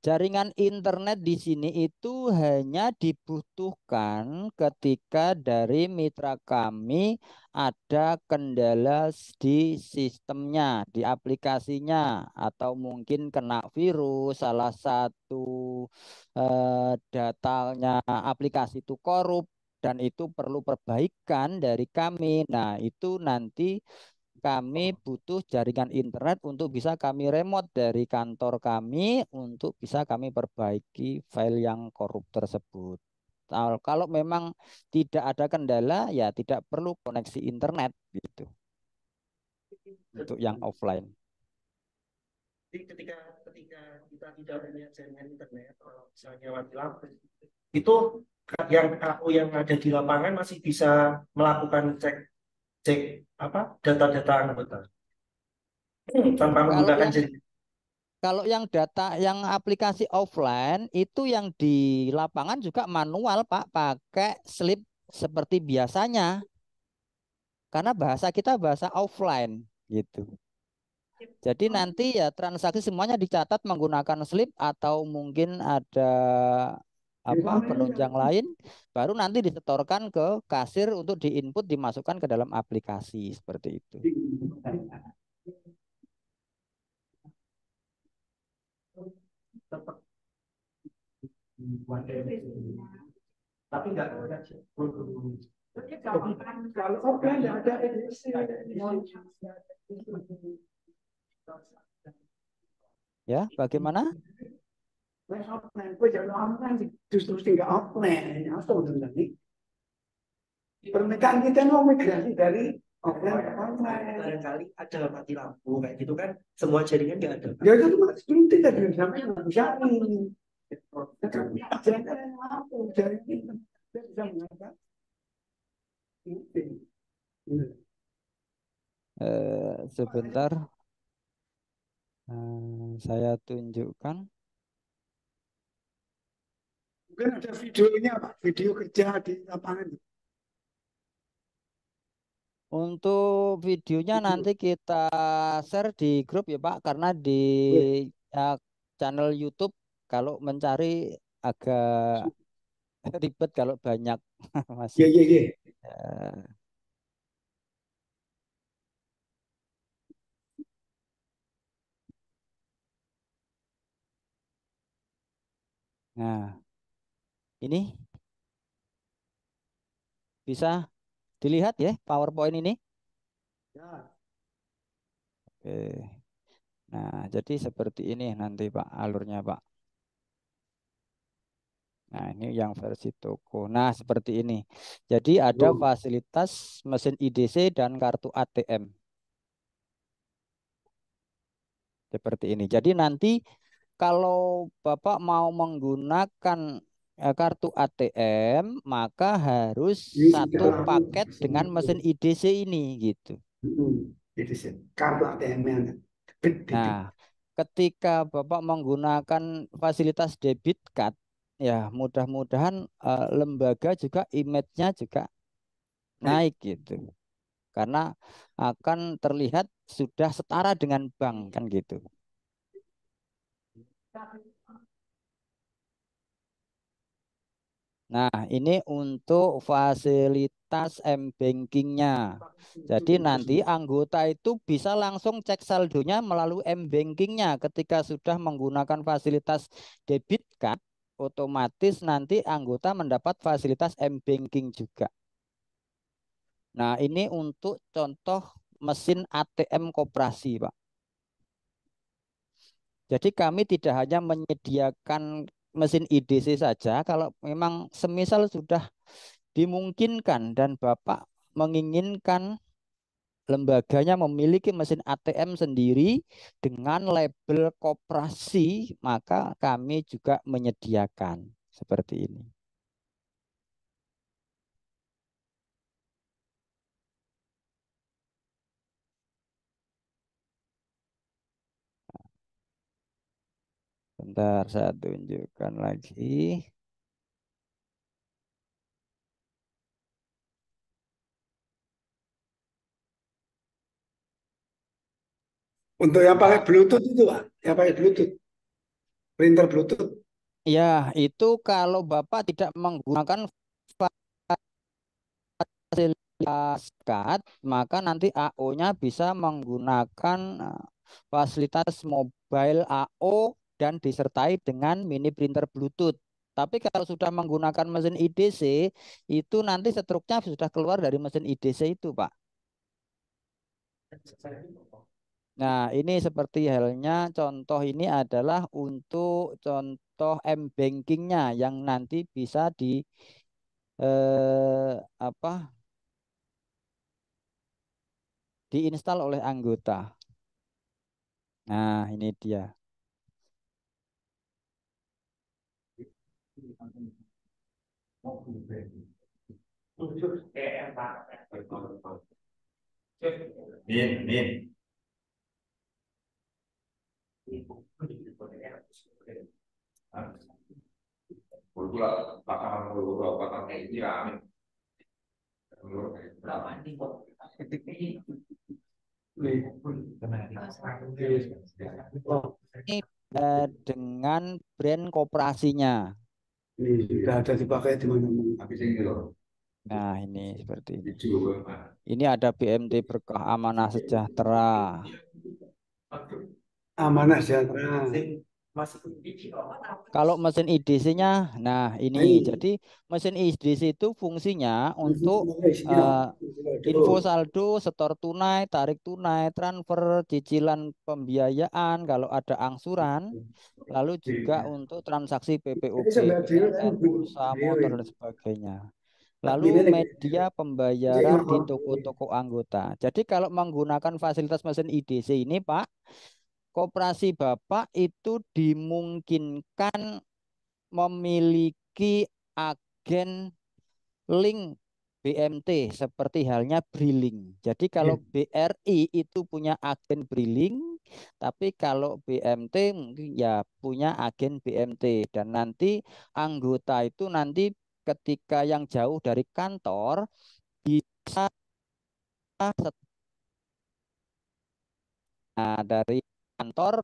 jaringan internet di sini itu hanya dibutuhkan ketika dari mitra kami ada kendala di sistemnya, di aplikasinya, atau mungkin kena virus, salah satu datanya aplikasi itu korup dan itu perlu perbaikan dari kami. Nah, itu nanti kami butuh jaringan internet untuk bisa kami remote dari kantor kami untuk bisa kami perbaiki file yang korup tersebut. Kalau memang tidak ada kendala ya tidak perlu koneksi internet gitu untuk yang offline. Jadi ketika kita tidak punya jaringan internet, kalau misalnya mati lampu, itu yang AO yang ada di lapangan masih bisa melakukan cek cek data-data anggota tanpa Kalau menggunakan yang jaringan. kalau yang data yang aplikasi offline itu yang di lapangan juga manual Pak, pakai slip seperti biasanya. Karena bahasa kita bahasa offline gitu. Jadi nanti ya transaksi semuanya dicatat menggunakan slip atau mungkin ada penunjang lain, baru nanti disetorkan ke kasir untuk diinput dimasukkan ke dalam aplikasi seperti itu. Tapi nggak Kalau offline nggak ada edisi. Ya, bagaimana? Offline, gue jangan offline sih. Justru tinggal offline. Apa udah tadi? Permintaan kita mau migrasi dari offline ke online. barangkali ada mati lampu kayak gitu kan, semua jaringan nggak ada. Ya itu belum tidak bisa sampai nggak bisa nih. Jangan lampu, jangan kita bisa mengatakan. Sebentar, saya tunjukkan. Mungkin ada videonya Pak, video kerja di lapangan. Untuk videonya nanti kita share di grup ya Pak, karena di ya, channel YouTube kalau mencari agak ribet kalau banyak Iya, masih. iya, iya. Nah, ini bisa dilihat ya PowerPoint ini. Ya. Oke. Nah, jadi seperti ini nanti Pak alurnya Pak. Nah, ini yang versi toko. Nah, seperti ini. Jadi ada fasilitas mesin IDC dan kartu ATM. Seperti ini. Jadi nanti kalau Bapak mau menggunakan kartu ATM, maka harus Ini satu sudah paket dengan mesin IDC ini gitu. Jadi kartu ATM-nya debit. Nah, ketika Bapak menggunakan fasilitas debit card, ya mudah-mudahan lembaga juga image-nya juga naik gitu. Karena akan terlihat sudah setara dengan bank kan gitu. Nah, ini untuk fasilitas m-bankingnya. Jadi nanti anggota itu bisa langsung cek saldonya melalui m-bankingnya ketika sudah menggunakan fasilitas debit card, otomatis nanti anggota mendapat fasilitas m-banking juga. Nah, ini untuk contoh mesin ATM koperasi, Pak. Jadi kami tidak hanya menyediakan mesin IDC saja, kalau memang semisal sudah dimungkinkan dan Bapak menginginkan lembaganya memiliki mesin ATM sendiri dengan label koperasi, maka kami juga menyediakan seperti ini. Bentar, saya tunjukkan lagi. Untuk yang pakai Bluetooth itu, Pak, yang pakai Bluetooth, printer Bluetooth. Ya, itu kalau Bapak tidak menggunakan fasilitas card, maka nanti AO-nya bisa menggunakan fasilitas mobile AO dan disertai dengan mini printer Bluetooth. Tapi kalau sudah menggunakan mesin IDC, itu nanti struknya sudah keluar dari mesin IDC itu, Pak. Nah, ini seperti halnya contoh ini adalah untuk contoh m-bankingnya yang nanti bisa di apa diinstal oleh anggota. Nah, ini dia. Ini dengan brand koperasinya. Ini sudah ada dipakai di mana-mana. Nah, ini seperti ini. Ini ada BMT Berkah Amanah Sejahtera. Amanah Sejahtera. Kalau mesin IDC-nya, nah ini. Jadi mesin IDC itu fungsinya untuk info saldo, setor tunai, tarik tunai, transfer, cicilan pembiayaan, kalau ada angsuran, lalu juga untuk transaksi PPOB, PLN, pulsa, motor, dan sebagainya. Lalu media pembayaran di toko-toko anggota. Jadi kalau menggunakan fasilitas mesin IDC ini, Pak, koperasi Bapak itu dimungkinkan memiliki agen link BMT seperti halnya Briling. Jadi kalau BRI itu punya agen Briling, tapi kalau BMT mungkin ya punya agen BMT. Dan nanti anggota itu nanti ketika yang jauh dari kantor bisa dari kantor.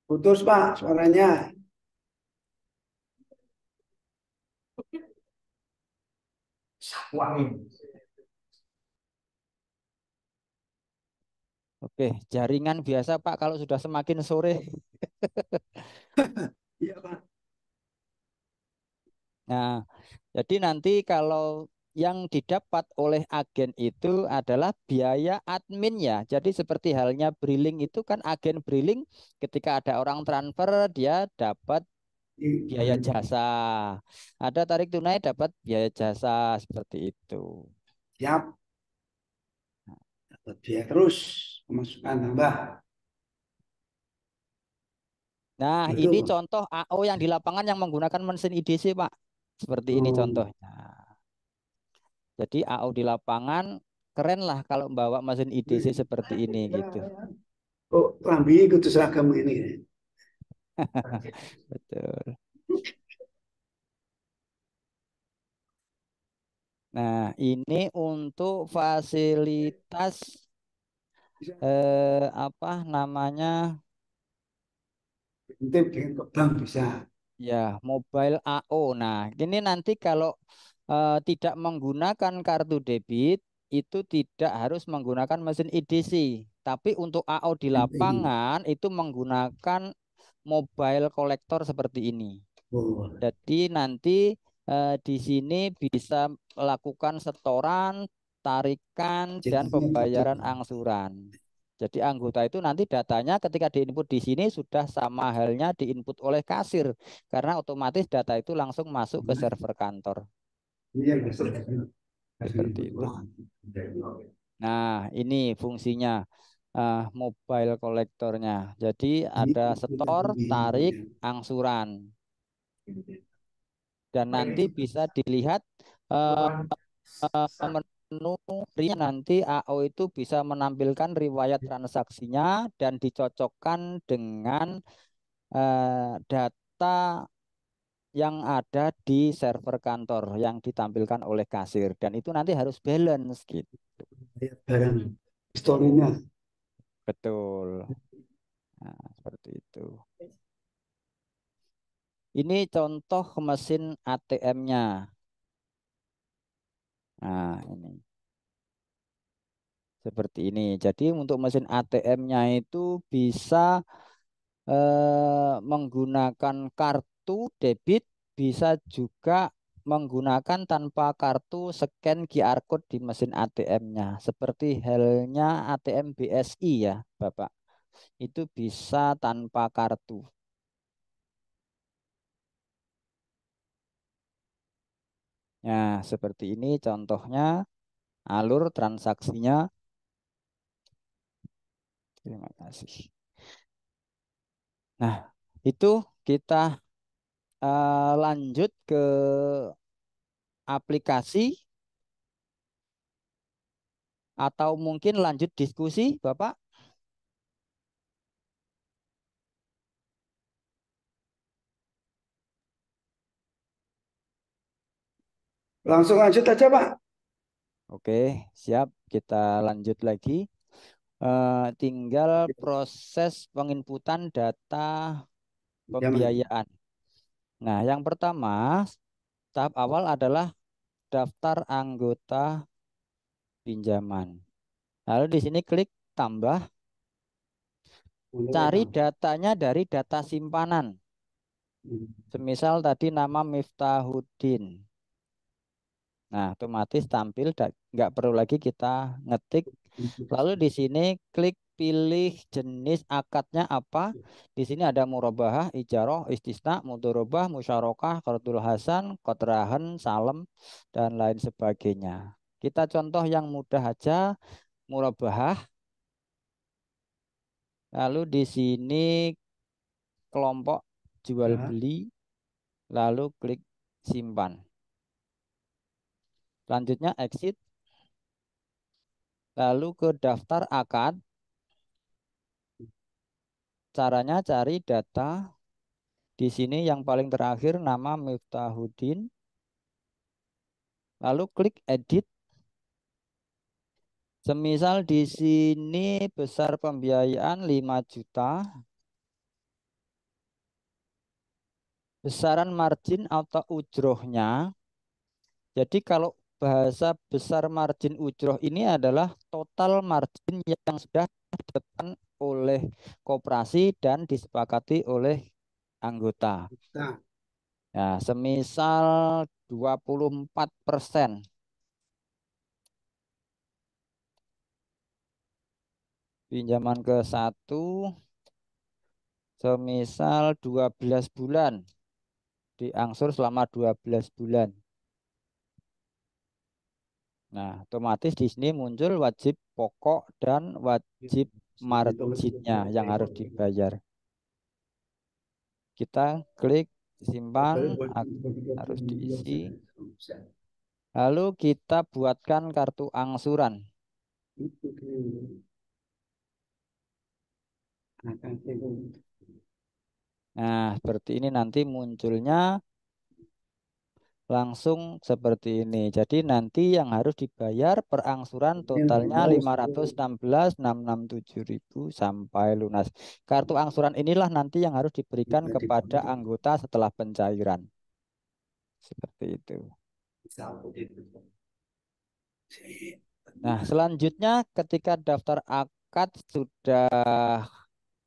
Putus, Pak, suaranya. Oke, jaringan biasa Pak kalau sudah semakin sore. Iya, Pak. Nah, jadi nanti kalau yang didapat oleh agen itu adalah biaya admin ya. Jadi seperti halnya Briling itu kan agen Briling ketika ada orang transfer dia dapat biaya jasa. Ada tarik tunai dapat biaya jasa seperti itu. Siap. Dapat biaya terus, pemasukan tambah. Nah, Itu. ini contoh AO yang di lapangan yang menggunakan mesin IDC, Pak. Seperti ini Oh. contohnya. Jadi AO di lapangan keren lah kalau bawa mesin IDC seperti ini gitu. Oh, Lambi kudu seragam ini. Betul. Nah, ini untuk fasilitas apa namanya? Intip dengan ke bank bisa. Ya, mobile AO. Nah, ini nanti kalau tidak menggunakan kartu debit itu tidak harus menggunakan mesin EDC. Tapi untuk AO di MTI. lapangan itu menggunakan mobile kolektor seperti ini. Oh. Jadi nanti di sini bisa melakukan setoran, tarikan, dan Jenisnya cocok. pembayaran angsuran. Jadi anggota itu nanti datanya ketika diinput di sini sudah sama halnya diinput oleh kasir karena otomatis data itu langsung masuk ke server kantor. Ini yang besar. Seperti itu. Nah, ini fungsinya mobile kolektornya. Jadi ada setor, tarik, angsuran. Dan nanti bisa dilihat eh, menu nanti AO itu bisa menampilkan riwayat transaksinya dan dicocokkan dengan data yang ada di server kantor yang ditampilkan oleh kasir dan itu nanti harus balance gitu. Barang historinya. Betul. Nah, seperti itu. Ini contoh mesin ATM-nya. Nah, ini. Seperti ini. Jadi untuk mesin ATM-nya itu bisa menggunakan kartu debit, bisa juga menggunakan tanpa kartu scan QR code di mesin ATM-nya. Seperti halnya ATM BSI ya, Bapak. Itu bisa tanpa kartu. Nah, seperti ini contohnya alur transaksinya. Terima kasih. Nah, itu kita lanjut ke aplikasi atau mungkin lanjut diskusi, Bapak. Langsung lanjut aja, Pak. Oke, siap. Kita lanjut lagi. Tinggal proses penginputan data Zaman. pembiayaan. Nah, yang pertama, tahap awal adalah daftar anggota pinjaman. Lalu di sini klik tambah, cari datanya dari data simpanan. Semisal tadi nama Miftahuddin. Nah, otomatis tampil, nggak perlu lagi kita ngetik. Lalu di sini klik pilih jenis akadnya apa. Di sini ada murabahah, ijaroh, istisna, mudorobah, musyarakah, qardul hasan, qatrahan, salem, dan lain sebagainya. Kita contoh yang mudah aja, murabahah. Lalu di sini kelompok jual Ya. beli, lalu klik simpan. Selanjutnya exit, lalu ke daftar akad. Caranya cari data. Di sini yang paling terakhir nama Miftahuddin. Lalu klik edit. Semisal di sini besar pembiayaan 5 juta. Besaran margin atau ujrohnya. Jadi kalau bahasa besar margin ujroh ini adalah total margin yang sudah ditetapkan oleh koperasi dan disepakati oleh anggota. Nah, Nah, semisal 24%. Pinjaman ke satu, semisal 12 bulan. Diangsur selama 12 bulan. Nah, otomatis di sini muncul wajib pokok dan wajib marginnya yang harus dibayar. Kita klik simpan, harus diisi. Lalu kita buatkan kartu angsuran. Nah, seperti ini nanti munculnya langsung seperti ini. Jadi nanti yang harus dibayar per angsuran totalnya 516.667.000 sampai lunas. Kartu angsuran inilah nanti yang harus diberikan kepada anggota setelah pencairan. Seperti itu. Nah, selanjutnya ketika daftar akad sudah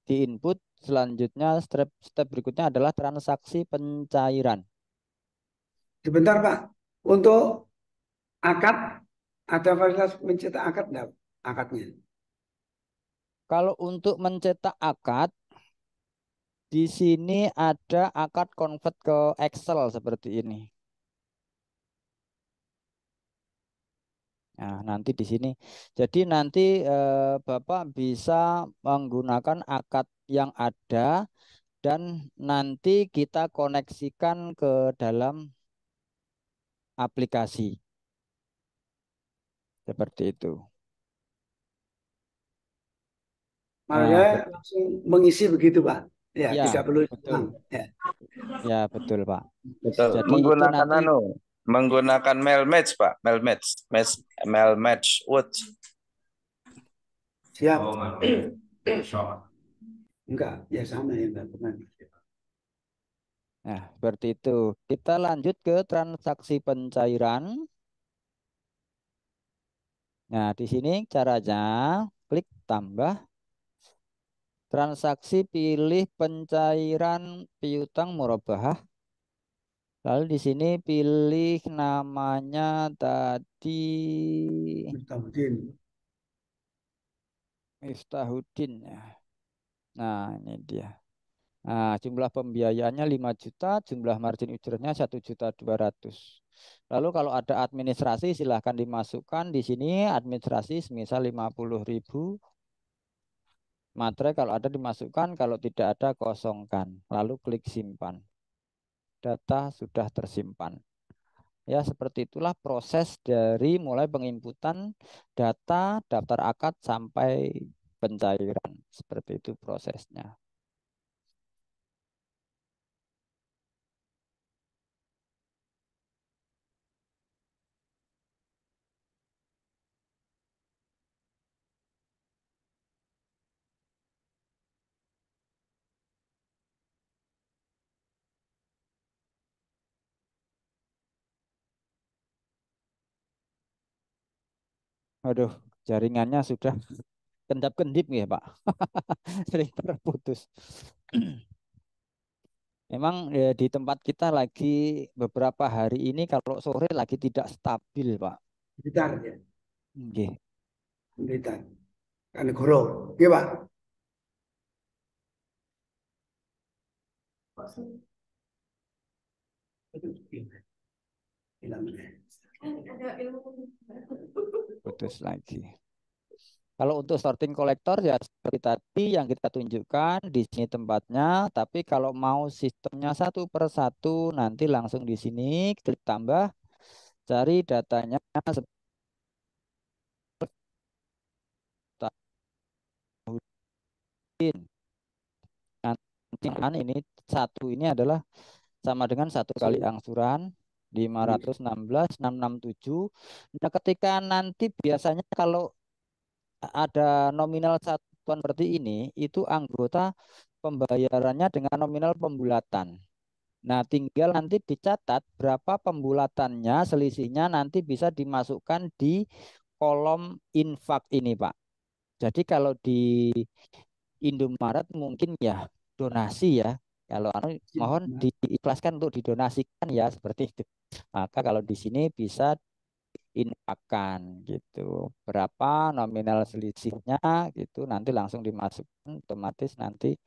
diinput, selanjutnya step berikutnya adalah transaksi pencairan. Sebentar Pak, untuk akad ada fasilitas mencetak akad enggak? Akadnya. Kalau untuk mencetak akad, di sini ada akad convert ke Excel seperti ini. Nah, nanti di sini. Jadi nanti Bapak bisa menggunakan akad yang ada dan nanti kita koneksikan ke dalam aplikasi. Seperti itu. Makanya langsung mengisi begitu Pak. Ya, Ya, tidak perlu betul. Ya. Ya, betul, Pak. Betul. Jadi Menggunakan itu nanti menggunakan mail match, Pak. Mail match Word. Siap. Enggak, ya sama ya Mbak. Nah, seperti itu. Kita lanjut ke transaksi pencairan. Nah, di sini caranya klik tambah transaksi, pilih pencairan piutang murabahah. Lalu di sini pilih namanya tadi Miftahudin ya. Nah, ini dia. Nah, jumlah pembiayaannya 5 juta, jumlah margin usernya 1.200.000. Lalu kalau ada administrasi silahkan dimasukkan di sini administrasi semisal 50.000. Materai kalau ada dimasukkan, kalau tidak ada kosongkan. Lalu klik simpan. Data sudah tersimpan. Ya, seperti itulah proses dari mulai penginputan data, daftar akad sampai pencairan. Seperti itu prosesnya. Aduh, jaringannya sudah kendap-kendip ya, Pak. Sering terputus. Memang di tempat kita lagi beberapa hari ini kalau sore lagi tidak stabil, Pak. Blitar ya. Nggih. Blitar. Kan goro. Iya, Pak. Putus lagi. Kalau untuk sorting kolektor ya seperti tadi yang kita tunjukkan di sini tempatnya. Tapi kalau mau sistemnya satu per satu nanti langsung di sini klik tambah, cari datanya nanti ini satu ini adalah sama dengan satu kali angsuran 516.667. Nah, ketika nanti biasanya kalau ada nominal satuan seperti ini, itu anggota pembayarannya dengan nominal pembulatan. Nah, tinggal nanti dicatat berapa pembulatannya, selisihnya nanti bisa dimasukkan di kolom infak ini, Pak. Jadi kalau di Indomaret mungkin ya donasi ya. Kalau mohon diikhlaskan untuk didonasikan ya seperti itu. Maka kalau di sini bisa infakkan gitu. Berapa nominal selisihnya gitu nanti langsung dimasukkan otomatis nanti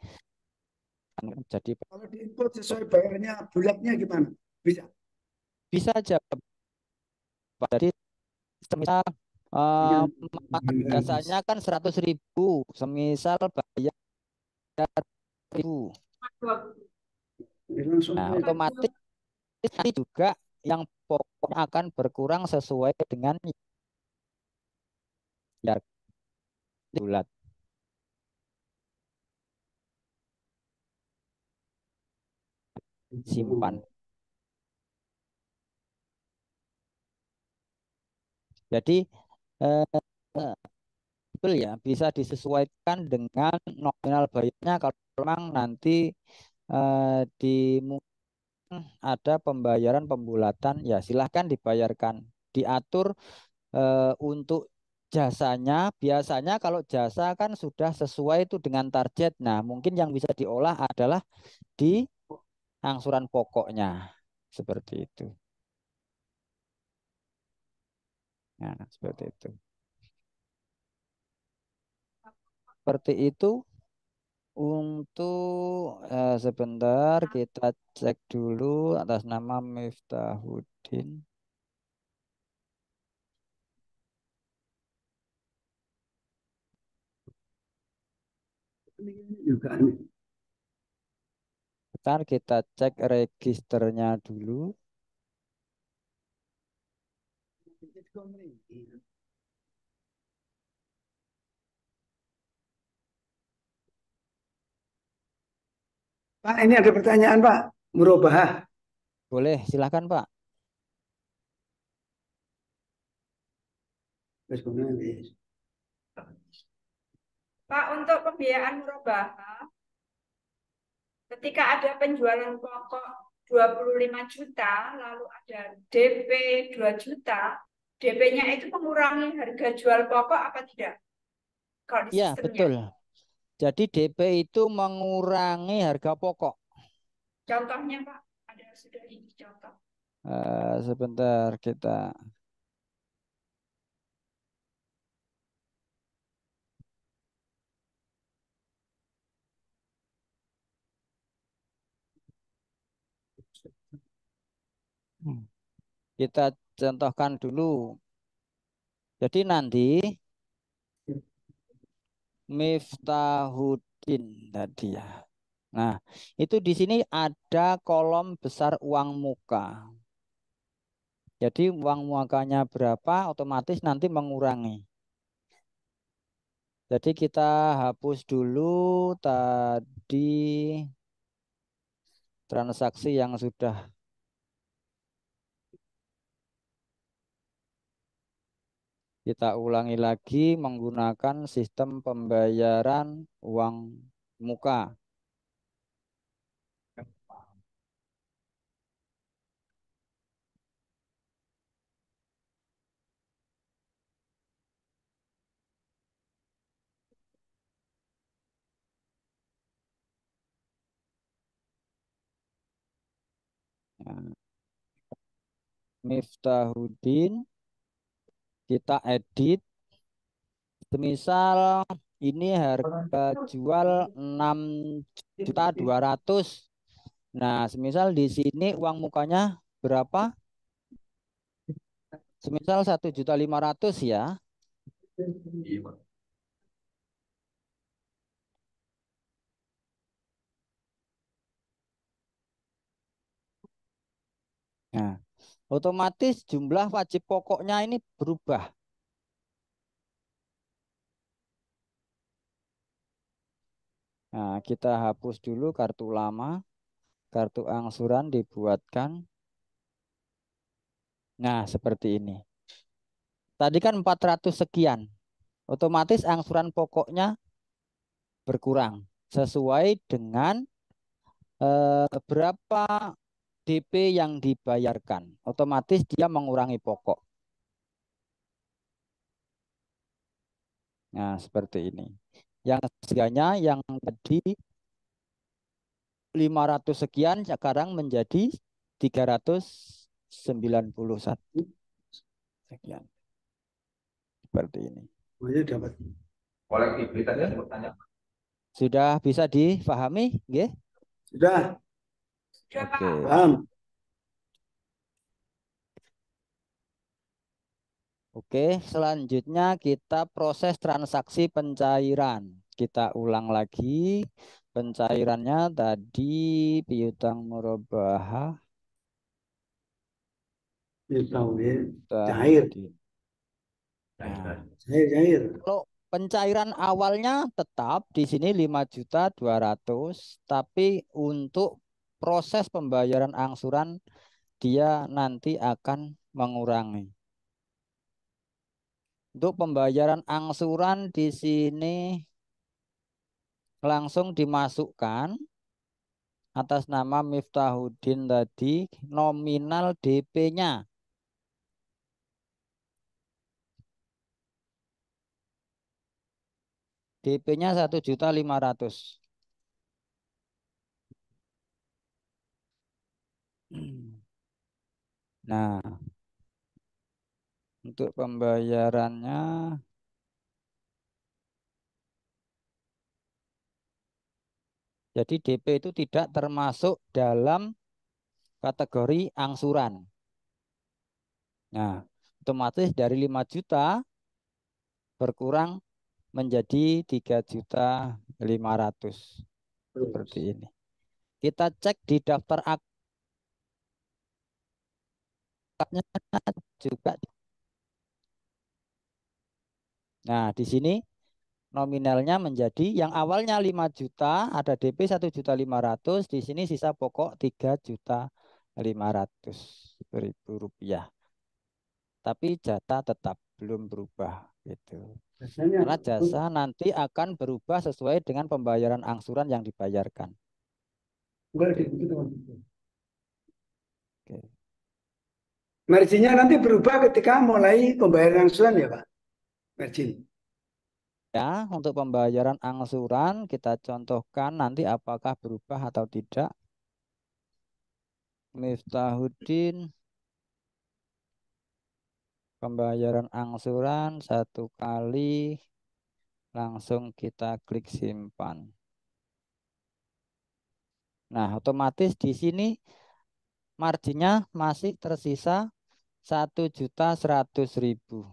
jadi Kalau diinput sesuai bayarnya bulatnya gimana? Bisa. bisa aja. Jadi semisal jasanya kan 100.000, semisal bayar 1.000. Ini langsung Nah, aja. otomatis nanti juga yang pokoknya akan berkurang sesuai dengan yang bulat. Simpan. Jadi betul ya, bisa disesuaikan dengan nominal bayarnya kalau memang nanti di ada pembayaran pembulatan, ya silahkan dibayarkan. Diatur untuk jasanya, biasanya kalau jasa kan sudah sesuai itu dengan target. Nah, mungkin yang bisa diolah adalah di angsuran pokoknya. Seperti itu. Nah, seperti itu. Seperti itu untuk sebentar kita cek dulu atas nama Miftahuddin. Ini juga nih. Bentar kita cek registernya dulu. Pak, ini ada pertanyaan Pak. Murabahah. Boleh, silakan Pak. Pak, untuk pembiayaan murabahah, ketika ada penjualan pokok 25 juta, lalu ada DP 2 juta, DP-nya itu mengurangi harga jual pokok apa tidak? Kalau di Ya, sistemnya. betul. Jadi DP itu mengurangi harga pokok. Contohnya Pak, ada sudah ini contoh. Sebentar kita. Kita contohkan dulu. Jadi nanti Miftahuddin tadi ya. Nah, itu di sini ada kolom besar uang muka. Jadi uang mukanya berapa, otomatis nanti mengurangi. Jadi kita hapus dulu tadi transaksi yang sudah kita ulangi lagi menggunakan sistem pembayaran uang muka. Nah, Miftahuddin, kita edit. Semisal ini harga jual 6.200.000. Nah, semisal di sini uang mukanya berapa? Semisal 1.500.000 ya. Nah, otomatis jumlah wajib pokoknya ini berubah. Nah, kita hapus dulu kartu lama. Kartu angsuran dibuatkan. Nah, seperti ini. Tadi kan 400 sekian. Otomatis angsuran pokoknya berkurang sesuai dengan berapa DP yang dibayarkan. Otomatis dia mengurangi pokok. Nah, seperti ini. Yang harganya yang tadi 500 sekian sekarang menjadi 391 sekian. Seperti ini. Dapat. Kolektivitasnya bertanya. Sudah bisa difahami, nggih? Sudah. Oke. Paham. Oke, selanjutnya kita proses transaksi pencairan. Kita ulang lagi Pencairannya tadi piutang murabahah cair. Tahudin. Nah, Cair. kalau pencairan awalnya tetap di sini 5.200.000, tapi untuk proses pembayaran angsuran dia nanti akan mengurangi. Untuk pembayaran angsuran di sini langsung dimasukkan atas nama Miftahudin tadi nominal DP-nya. DP-nya 1.500.000. Nah, untuk pembayarannya jadi DP itu tidak termasuk dalam kategori angsuran. Nah, otomatis dari 5 juta berkurang menjadi 3.500.000 seperti ini. Kita cek di daftar akadnya juga. Nah, di sini nominalnya menjadi yang awalnya 5 juta, ada DP 1.500.000, di sini sisa pokok 3.500.000 rupiah. Tapi jasa tetap belum berubah gitu. Karena jasa nanti akan berubah sesuai dengan pembayaran angsuran yang dibayarkan. Oke. Marginnya nanti berubah ketika mulai pembayaran angsuran ya Pak? Margin. Ya, untuk pembayaran angsuran kita contohkan nanti apakah berubah atau tidak. Miftahudin pembayaran angsuran 1 kali, langsung kita klik simpan. Nah, otomatis di sini marginnya masih tersisa 1.100.000.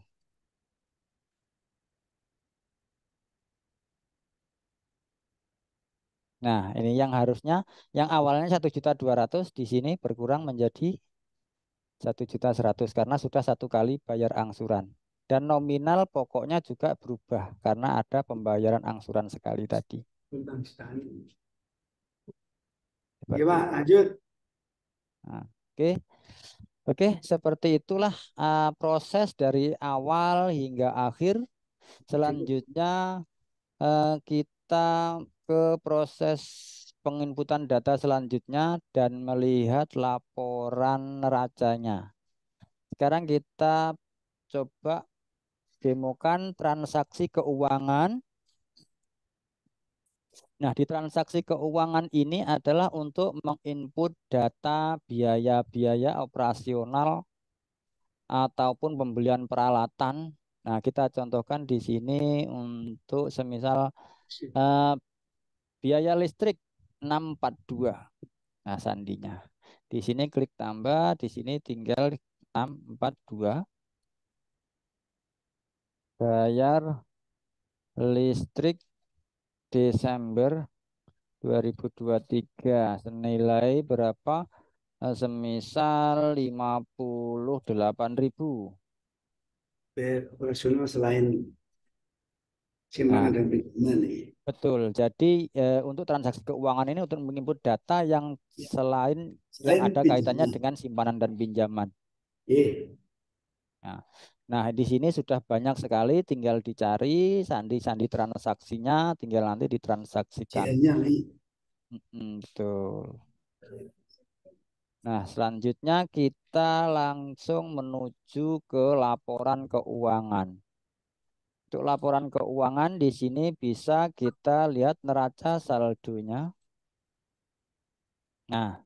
Nah, ini yang harusnya yang awalnya 1.200.000 di sini berkurang menjadi 1.100.000 karena sudah 1 kali bayar angsuran. Dan nominal pokoknya juga berubah karena ada pembayaran angsuran sekali tadi. Ya Pak, lanjut. Nah, oke, seperti itulah proses dari awal hingga akhir. Selanjutnya kita ke proses penginputan data selanjutnya dan melihat laporan neracanya. Sekarang kita coba demokan transaksi keuangan. Nah, di transaksi keuangan ini adalah untuk menginput data biaya-biaya operasional ataupun pembelian peralatan. Nah, kita contohkan di sini untuk semisal biaya listrik 642. Nah, sandinya. Di sini klik tambah, di sini tinggal 642. Bayar listrik Desember 2023 senilai berapa? Semisal 58.000. Operasional selain simpanan dan pinjaman nih. Betul. Jadi untuk transaksi keuangan ini untuk menginput data yang selain yang ada kaitannya dengan simpanan dan pinjaman. Nah, di sini sudah banyak sekali, tinggal dicari sandi-sandi transaksinya, tinggal nanti ditransaksikan. Betul. Nah, selanjutnya kita langsung menuju ke laporan keuangan. Untuk laporan keuangan di sini bisa kita lihat neraca saldonya. Nah,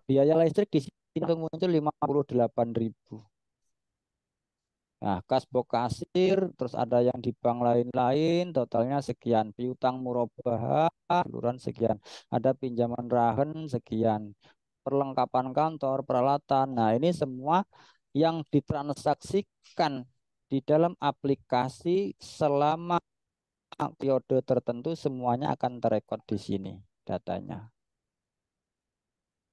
biaya listrik di sini muncul 58.000. Nah, kas bok kasir, terus ada yang di bank lain-lain, totalnya sekian. Piutang murabahah, seluruhan sekian. Ada pinjaman rahen sekian. Perlengkapan kantor, peralatan. Nah, ini semua yang ditransaksikan di dalam aplikasi selama periode tertentu semuanya akan terekod di sini. datanya.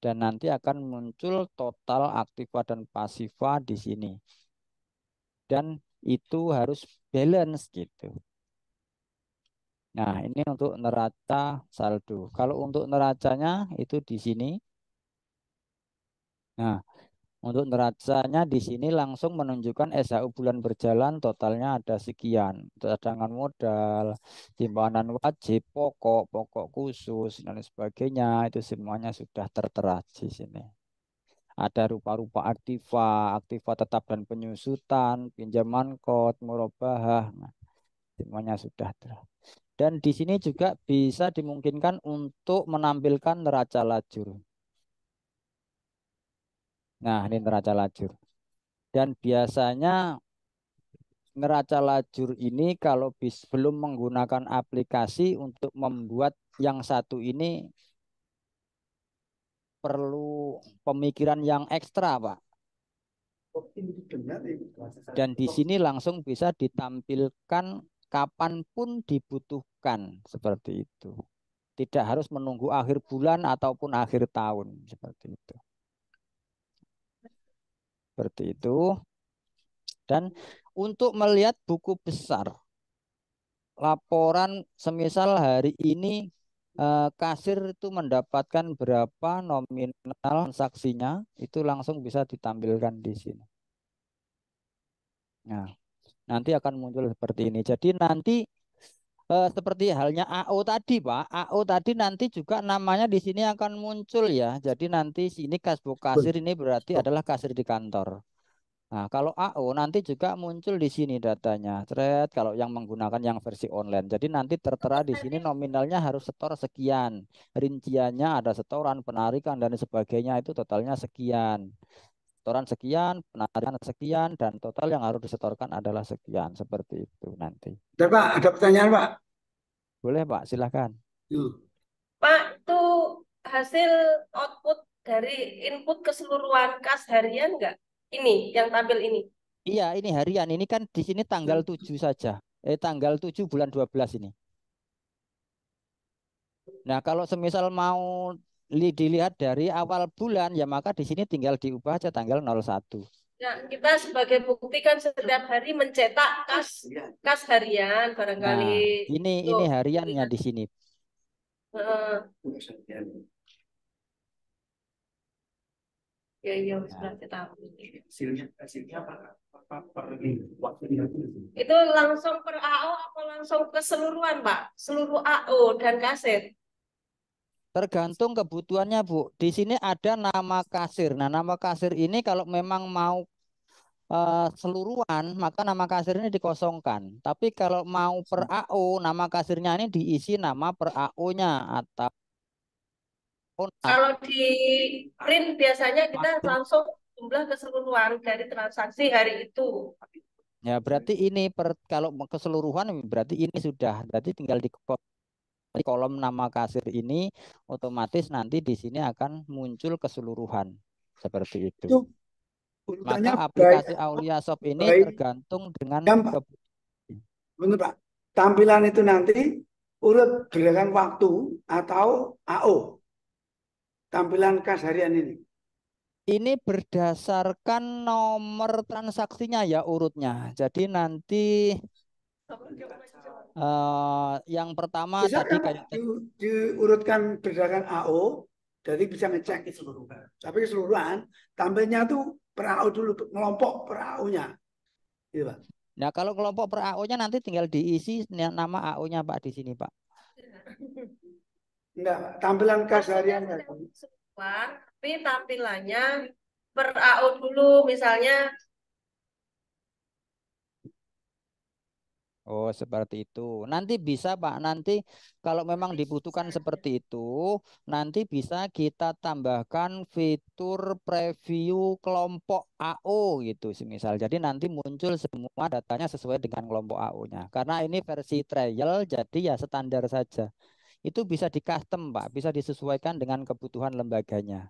Dan nanti akan muncul total aktiva dan pasiva di sini. Dan itu harus balance gitu. Nah, ini untuk neraca saldo. Kalau untuk neracanya itu di sini. Nah, untuk neracanya di sini langsung menunjukkan SHU bulan berjalan totalnya ada sekian. Cadangan modal, simpanan wajib, pokok, pokok khusus, dan sebagainya. Itu semuanya sudah tertera di sini. Ada rupa-rupa aktiva, aktiva tetap dan penyusutan, pinjaman kod, murabahah. Nah, semuanya sudah tertera. Dan di sini juga bisa dimungkinkan untuk menampilkan neraca lajur. Nah, ini neraca lajur. Dan biasanya neraca lajur ini kalau belum menggunakan aplikasi untuk membuat yang satu ini perlu pemikiran yang ekstra, Pak. Dan di sini langsung bisa ditampilkan kapanpun dibutuhkan seperti itu. Tidak harus menunggu akhir bulan ataupun akhir tahun seperti itu. Seperti itu. Dan untuk melihat buku besar, laporan semisal hari ini kasir itu mendapatkan berapa nominal transaksinya, itu langsung bisa ditampilkan di sini. Nah, nanti akan muncul seperti ini. Jadi nanti seperti halnya AO tadi, Pak. AO tadi nanti juga namanya di sini akan muncul ya. Jadi nanti sini kasbuk kasir ini berarti adalah kasir di kantor. Nah, kalau AO nanti juga muncul di sini datanya. Thread kalau yang menggunakan yang versi online. Jadi nanti tertera di sini nominalnya harus setor sekian. Rinciannya ada setoran, penarikan dan sebagainya itu totalnya sekian. Setoran sekian, penarikan sekian dan total yang harus disetorkan adalah sekian. Seperti itu nanti. Pak, ada pertanyaan Pak. Boleh Pak, silahkan. Pak, itu hasil output dari input keseluruhan kas harian nggak? Ini yang tampil ini. Iya, ini harian. Ini kan di sini tanggal 7 saja. Tanggal 7 bulan 12 ini. Nah, kalau semisal mau dilihat dari awal bulan, ya maka di sini tinggal diubah aja tanggal 01. Nah, kita sebagai bukti kan setiap hari mencetak kas harian barangkali. Nah, ini hariannya di sini. Ya, sudah tahu. Hasilnya apa? Itu langsung per AO apa langsung keseluruhan, Pak? Seluruh AO dan kaset. Tergantung kebutuhannya, Bu. Di sini ada nama kasir. Nah, nama kasir ini kalau memang mau seluruhan, maka nama kasir ini dikosongkan. Tapi kalau mau per AO, nama kasirnya ini diisi nama per AO-nya atau kalau di print biasanya kita langsung jumlah keseluruhan dari transaksi hari itu. ya berarti ini kalau keseluruhan berarti ini sudah. Berarti tinggal di kolom nama kasir ini otomatis nanti di sini akan muncul keseluruhan seperti itu. Maka aplikasi Aulia Shop ini tergantung dengan Benar Pak. Tampilan itu nanti urut gerakan waktu atau AO. Tampilan kas harian ini. Ini berdasarkan nomor transaksinya ya urutnya. Jadi nanti yang pertama bisa tadi kan kayak diurutkan berdasarkan AO, jadi bisa ngecek keseluruhan. Tapi keseluruhan tampilnya tuh per AO dulu, ngelompok per AO-nya. Gitu, Pak. Nah, kalau kelompok per AO-nya nanti tinggal diisi nama AO-nya Pak di sini, Pak. Enggak, tampilan kas harian. Tapi tampilannya per AO dulu misalnya. Oh, seperti itu. Nanti bisa, Pak. Nanti kalau memang dibutuhkan seperti itu, nanti bisa kita tambahkan fitur preview kelompok AO gitu, semisal. Jadi nanti muncul semua datanya sesuai dengan kelompok AO-nya. Karena ini versi trial, jadi ya standar saja. Itu bisa di custom, Pak. Bisa disesuaikan dengan kebutuhan lembaganya.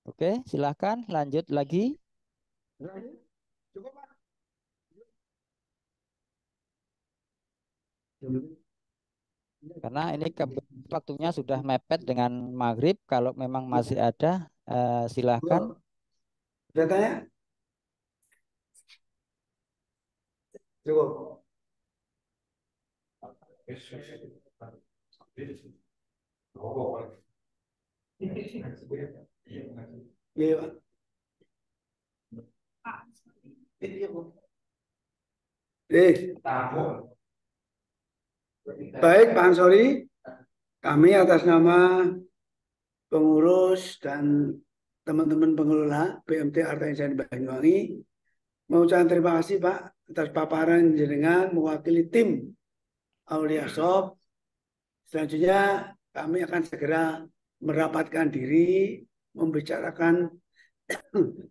Oke, silahkan lanjut lagi. Cukup, Pak. Karena ini waktunya sudah mepet dengan maghrib. Kalau memang masih ada, silahkan. Oh, sudah tanya? Cukup. Iya, Pak. Baik, Pak Ansori, kami atas nama pengurus dan teman-teman pengelola BMT Arta Insan Banyuwangi mengucapkan terima kasih Pak atas paparan jenengan mewakili tim Aulia Shop. Selanjutnya kami akan segera merapatkan diri, membicarakan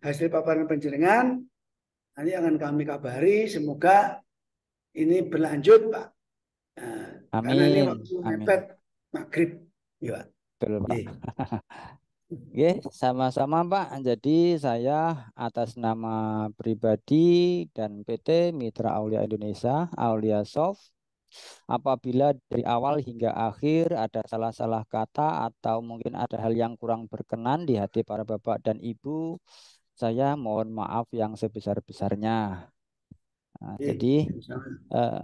hasil paparan penjenengan. Nanti akan kami kabari, semoga ini berlanjut Pak. Nah, karena ini Amin. waktu Amin. mepet maghrib. Ya, Pak. Betul, Pak. Iya. Oke, sama-sama Pak. Jadi saya atas nama pribadi dan PT Mitra Aulia Indonesia, Aulia Soft, apabila dari awal hingga akhir ada salah-salah kata atau mungkin ada hal yang kurang berkenan di hati para Bapak dan Ibu, saya mohon maaf yang sebesar-besarnya. Nah, Iya, jadi eh,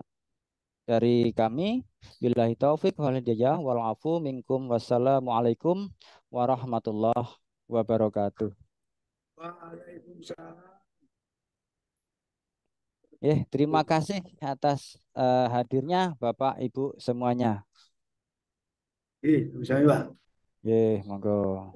dari kami, billahi taufik wal hidayah wal afu minkum, wassalamualaikum warahmatullahi wabarakatuh. Waalaikumsalam. Terima kasih atas hadirnya Bapak Ibu semuanya. Iya, Pak. Monggo.